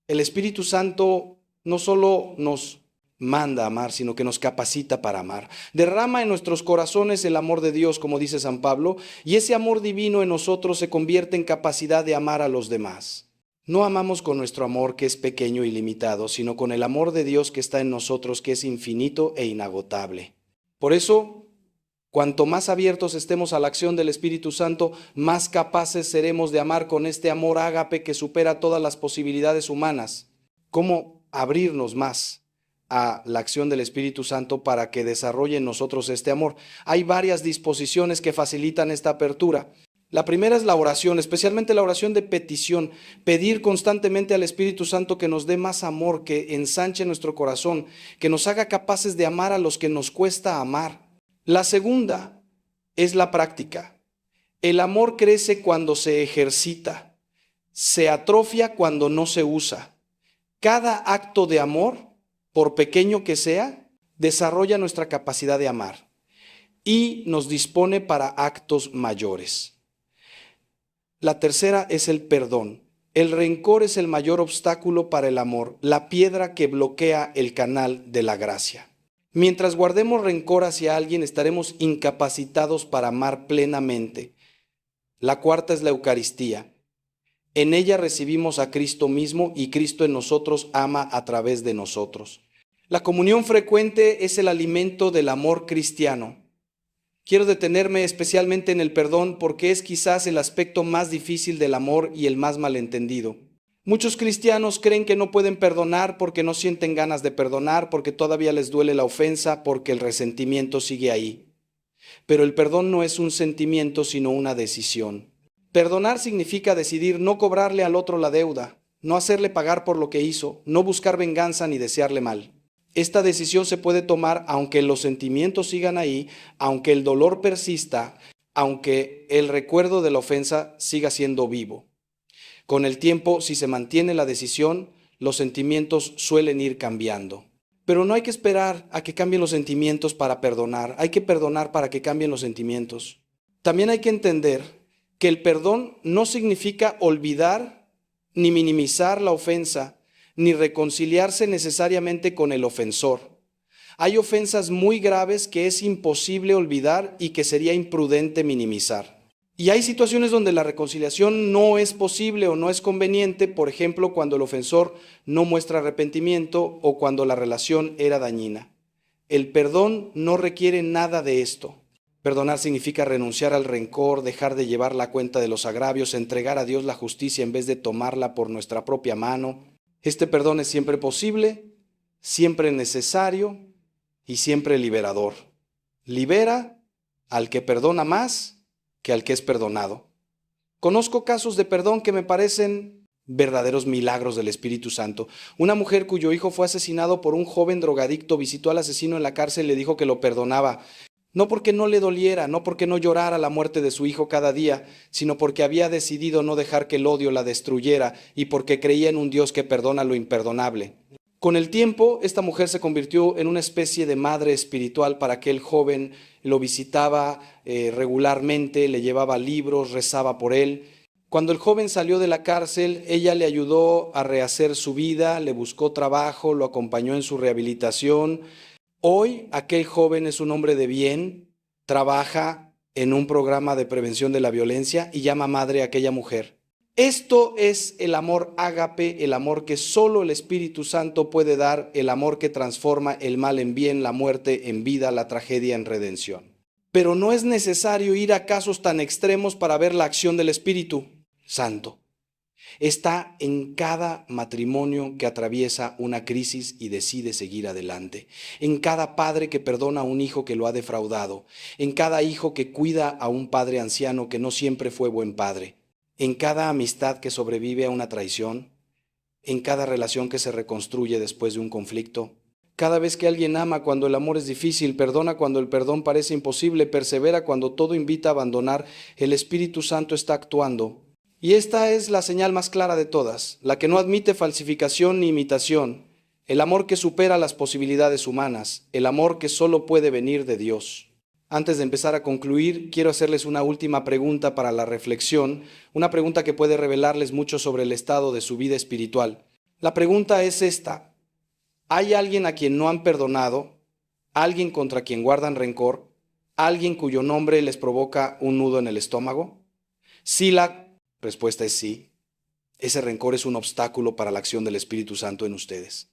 El Espíritu Santo no solo nos manda a amar, sino que nos capacita para amar. Derrama en nuestros corazones el amor de Dios, como dice San Pablo, y ese amor divino en nosotros se convierte en capacidad de amar a los demás. No amamos con nuestro amor que es pequeño y limitado, sino con el amor de Dios que está en nosotros, que es infinito e inagotable. Por eso, cuanto más abiertos estemos a la acción del Espíritu Santo, más capaces seremos de amar con este amor ágape que supera todas las posibilidades humanas. ¿Cómo abrirnos más a la acción del Espíritu Santo para que desarrolle en nosotros este amor. Hay varias disposiciones que facilitan esta apertura. La primera es la oración, especialmente la oración de petición, pedir constantemente al Espíritu Santo que nos dé más amor, que ensanche nuestro corazón, que nos haga capaces de amar a los que nos cuesta amar. La segunda es la práctica. El amor crece cuando se ejercita, se atrofia cuando no se usa. Cada acto de amor, por pequeño que sea, desarrolla nuestra capacidad de amar y nos dispone para actos mayores. La tercera es el perdón. El rencor es el mayor obstáculo para el amor, la piedra que bloquea el canal de la gracia. Mientras guardemos rencor hacia alguien, estaremos incapacitados para amar plenamente. La cuarta es la Eucaristía. En ella recibimos a Cristo mismo y Cristo en nosotros ama a través de nosotros. La comunión frecuente es el alimento del amor cristiano. Quiero detenerme especialmente en el perdón porque es quizás el aspecto más difícil del amor y el más malentendido. Muchos cristianos creen que no pueden perdonar porque no sienten ganas de perdonar, porque todavía les duele la ofensa, porque el resentimiento sigue ahí. Pero el perdón no es un sentimiento, sino una decisión. Perdonar significa decidir no cobrarle al otro la deuda, no hacerle pagar por lo que hizo, no buscar venganza ni desearle mal. Esta decisión se puede tomar aunque los sentimientos sigan ahí, aunque el dolor persista, aunque el recuerdo de la ofensa siga siendo vivo. Con el tiempo, si se mantiene la decisión, los sentimientos suelen ir cambiando. Pero no hay que esperar a que cambien los sentimientos para perdonar, hay que perdonar para que cambien los sentimientos. También hay que entender que el perdón no significa olvidar ni minimizar la ofensa, ni reconciliarse necesariamente con el ofensor. Hay ofensas muy graves que es imposible olvidar y que sería imprudente minimizar. Y hay situaciones donde la reconciliación no es posible o no es conveniente, por ejemplo, cuando el ofensor no muestra arrepentimiento o cuando la relación era dañina. El perdón no requiere nada de esto. Perdonar significa renunciar al rencor, dejar de llevar la cuenta de los agravios, entregar a Dios la justicia en vez de tomarla por nuestra propia mano. Este perdón es siempre posible, siempre necesario y siempre liberador. Libera al que perdona más que al que es perdonado. Conozco casos de perdón que me parecen verdaderos milagros del Espíritu Santo. Una mujer cuyo hijo fue asesinado por un joven drogadicto visitó al asesino en la cárcel y le dijo que lo perdonaba. No porque no le doliera, no porque no llorara la muerte de su hijo cada día, sino porque había decidido no dejar que el odio la destruyera y porque creía en un Dios que perdona lo imperdonable. Con el tiempo, esta mujer se convirtió en una especie de madre espiritual para aquel joven, lo visitaba regularmente, le llevaba libros, rezaba por él. Cuando el joven salió de la cárcel, ella le ayudó a rehacer su vida, le buscó trabajo, lo acompañó en su rehabilitación. Hoy aquel joven es un hombre de bien, trabaja en un programa de prevención de la violencia y llama madre a aquella mujer. Esto es el amor ágape, el amor que solo el Espíritu Santo puede dar, el amor que transforma el mal en bien, la muerte en vida, la tragedia en redención. Pero no es necesario ir a casos tan extremos para ver la acción del Espíritu Santo. Está en cada matrimonio que atraviesa una crisis y decide seguir adelante, en cada padre que perdona a un hijo que lo ha defraudado, en cada hijo que cuida a un padre anciano que no siempre fue buen padre, en cada amistad que sobrevive a una traición, en cada relación que se reconstruye después de un conflicto. Cada vez que alguien ama cuando el amor es difícil, perdona cuando el perdón parece imposible, persevera cuando todo invita a abandonar, el Espíritu Santo está actuando. Y esta es la señal más clara de todas, la que no admite falsificación ni imitación, el amor que supera las posibilidades humanas, el amor que solo puede venir de Dios. Antes de empezar a concluir, quiero hacerles una última pregunta para la reflexión, una pregunta que puede revelarles mucho sobre el estado de su vida espiritual. La pregunta es esta: ¿hay alguien a quien no han perdonado? ¿Alguien contra quien guardan rencor? ¿Alguien cuyo nombre les provoca un nudo en el estómago? Si la respuesta es sí, ese rencor es un obstáculo para la acción del Espíritu Santo en ustedes.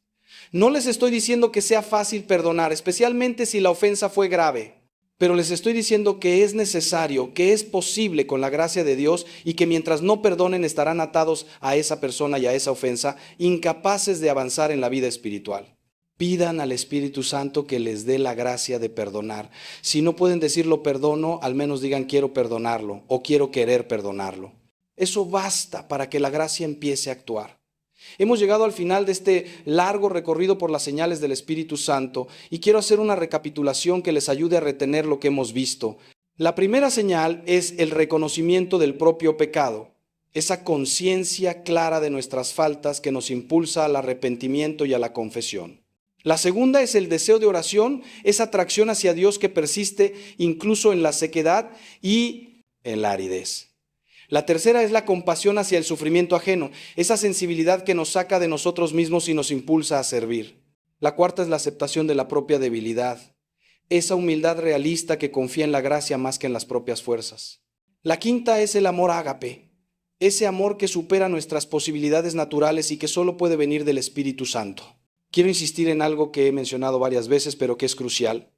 No les estoy diciendo que sea fácil perdonar, especialmente si la ofensa fue grave, pero les estoy diciendo que es necesario, que es posible con la gracia de Dios y que mientras no perdonen estarán atados a esa persona y a esa ofensa, incapaces de avanzar en la vida espiritual. Pidan al Espíritu Santo que les dé la gracia de perdonar. Si no pueden decir lo perdono, al menos digan quiero perdonarlo o quiero querer perdonarlo. Eso basta para que la gracia empiece a actuar. Hemos llegado al final de este largo recorrido por las señales del Espíritu Santo y quiero hacer una recapitulación que les ayude a retener lo que hemos visto. La primera señal es el reconocimiento del propio pecado, esa conciencia clara de nuestras faltas que nos impulsa al arrepentimiento y a la confesión. La segunda es el deseo de oración, esa atracción hacia Dios que persiste incluso en la sequedad y en la aridez. La tercera es la compasión hacia el sufrimiento ajeno, esa sensibilidad que nos saca de nosotros mismos y nos impulsa a servir. La cuarta es la aceptación de la propia debilidad, esa humildad realista que confía en la gracia más que en las propias fuerzas. La quinta es el amor ágape, ese amor que supera nuestras posibilidades naturales y que solo puede venir del Espíritu Santo. Quiero insistir en algo que he mencionado varias veces, pero que es crucial.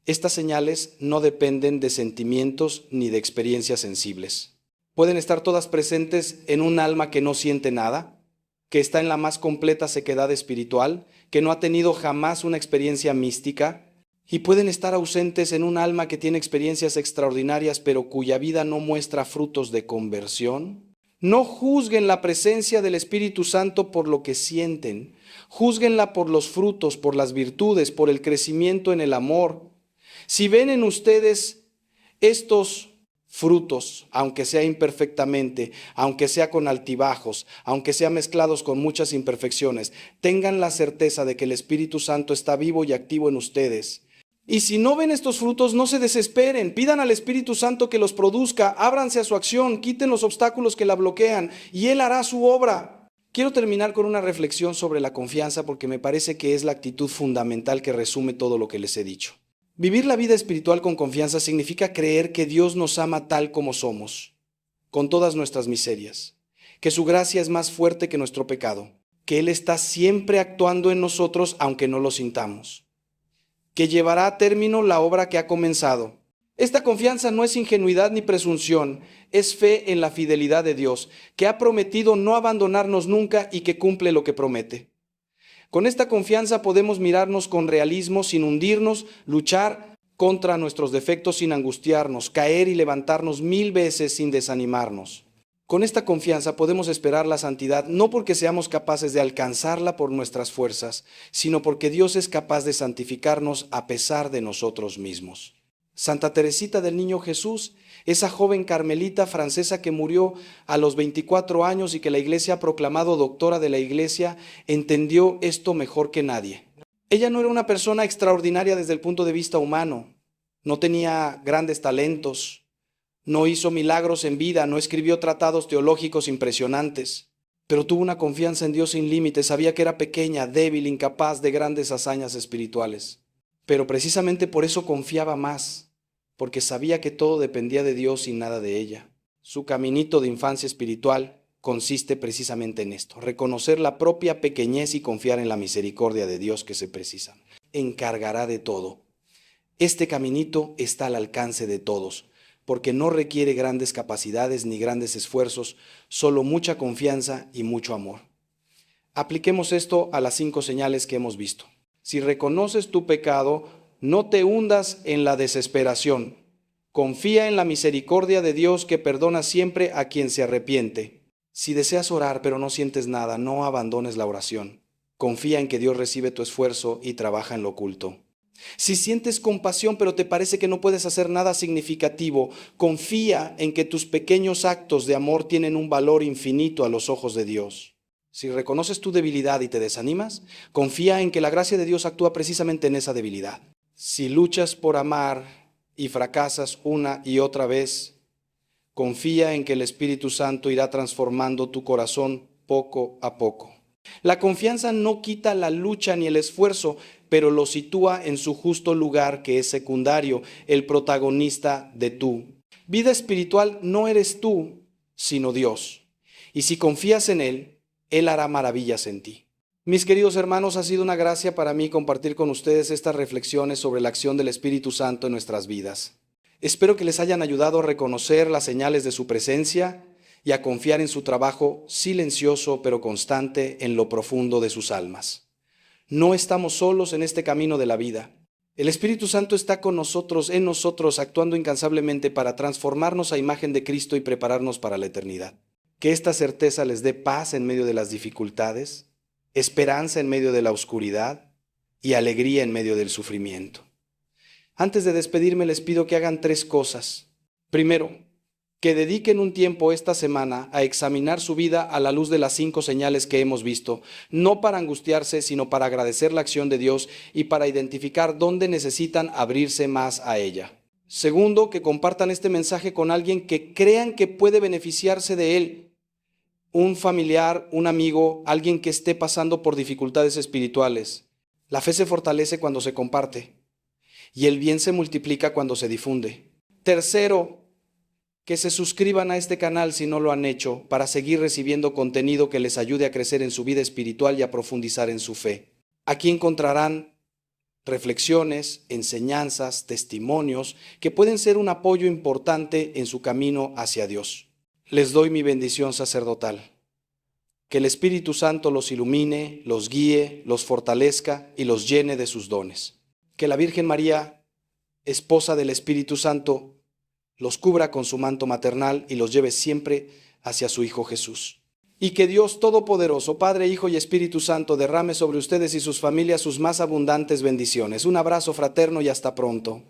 Estas señales no dependen de sentimientos ni de experiencias sensibles. Pueden estar todas presentes en un alma que no siente nada, que está en la más completa sequedad espiritual, que no ha tenido jamás una experiencia mística, y pueden estar ausentes en un alma que tiene experiencias extraordinarias, pero cuya vida no muestra frutos de conversión. No juzguen la presencia del Espíritu Santo por lo que sienten, júzguenla por los frutos, por las virtudes, por el crecimiento en el amor. Si ven en ustedes estos frutos, aunque sea imperfectamente, aunque sea con altibajos, aunque sea mezclados con muchas imperfecciones, tengan la certeza de que el Espíritu Santo está vivo y activo en ustedes. Y si no ven estos frutos, no se desesperen, pidan al Espíritu Santo que los produzca, ábranse a su acción, quiten los obstáculos que la bloquean y Él hará su obra. Quiero terminar con una reflexión sobre la confianza porque me parece que es la actitud fundamental que resume todo lo que les he dicho. Vivir la vida espiritual con confianza significa creer que Dios nos ama tal como somos, con todas nuestras miserias, que su gracia es más fuerte que nuestro pecado, que Él está siempre actuando en nosotros aunque no lo sintamos, que llevará a término la obra que ha comenzado. Esta confianza no es ingenuidad ni presunción, es fe en la fidelidad de Dios, que ha prometido no abandonarnos nunca y que cumple lo que promete. Con esta confianza podemos mirarnos con realismo sin hundirnos, luchar contra nuestros defectos sin angustiarnos, caer y levantarnos 1000 veces sin desanimarnos. Con esta confianza podemos esperar la santidad no porque seamos capaces de alcanzarla por nuestras fuerzas, sino porque Dios es capaz de santificarnos a pesar de nosotros mismos. Santa Teresita del Niño Jesús, esa joven carmelita francesa que murió a los 24 años y que la Iglesia ha proclamado doctora de la Iglesia, entendió esto mejor que nadie. Ella no era una persona extraordinaria desde el punto de vista humano, no tenía grandes talentos, no hizo milagros en vida, no escribió tratados teológicos impresionantes, pero tuvo una confianza en Dios sin límites, sabía que era pequeña, débil, incapaz de grandes hazañas espirituales. Pero precisamente por eso confiaba más, porque sabía que todo dependía de Dios y nada de ella. Su caminito de infancia espiritual consiste precisamente en esto, reconocer la propia pequeñez y confiar en la misericordia de Dios que se precisa. Encargará de todo. Este caminito está al alcance de todos, porque no requiere grandes capacidades ni grandes esfuerzos, solo mucha confianza y mucho amor. Apliquemos esto a las 5 señales que hemos visto. Si reconoces tu pecado, no te hundas en la desesperación. Confía en la misericordia de Dios que perdona siempre a quien se arrepiente. Si deseas orar pero no sientes nada, no abandones la oración. Confía en que Dios recibe tu esfuerzo y trabaja en lo oculto. Si sientes compasión pero te parece que no puedes hacer nada significativo, confía en que tus pequeños actos de amor tienen un valor infinito a los ojos de Dios. Si reconoces tu debilidad y te desanimas, confía en que la gracia de Dios actúa precisamente en esa debilidad. Si luchas por amar y fracasas una y otra vez, confía en que el Espíritu Santo irá transformando tu corazón poco a poco. La confianza no quita la lucha ni el esfuerzo, pero lo sitúa en su justo lugar, que es secundario, el protagonista de tú. Vida espiritual no eres tú, sino Dios. Y si confías en Él, Él hará maravillas en ti. Mis queridos hermanos, ha sido una gracia para mí compartir con ustedes estas reflexiones sobre la acción del Espíritu Santo en nuestras vidas. Espero que les hayan ayudado a reconocer las señales de su presencia y a confiar en su trabajo silencioso pero constante en lo profundo de sus almas. No estamos solos en este camino de la vida. El Espíritu Santo está con nosotros, en nosotros, actuando incansablemente para transformarnos a imagen de Cristo y prepararnos para la eternidad. Que esta certeza les dé paz en medio de las dificultades, esperanza en medio de la oscuridad y alegría en medio del sufrimiento. Antes de despedirme les pido que hagan 3 cosas. Primero, que dediquen un tiempo esta semana a examinar su vida a la luz de las 5 señales que hemos visto, no para angustiarse, sino para agradecer la acción de Dios y para identificar dónde necesitan abrirse más a ella. Segundo, que compartan este mensaje con alguien que crean que puede beneficiarse de él, un familiar, un amigo, alguien que esté pasando por dificultades espirituales. La fe se fortalece cuando se comparte y el bien se multiplica cuando se difunde. Tercero, que se suscriban a este canal si no lo han hecho, para seguir recibiendo contenido que les ayude a crecer en su vida espiritual y a profundizar en su fe. Aquí encontrarán reflexiones, enseñanzas, testimonios que pueden ser un apoyo importante en su camino hacia Dios. Les doy mi bendición sacerdotal. Que el Espíritu Santo los ilumine, los guíe, los fortalezca y los llene de sus dones. Que la Virgen María, esposa del Espíritu Santo, los cubra con su manto maternal y los lleve siempre hacia su Hijo Jesús. Y que Dios Todopoderoso, Padre, Hijo y Espíritu Santo, derrame sobre ustedes y sus familias sus más abundantes bendiciones. Un abrazo fraterno y hasta pronto.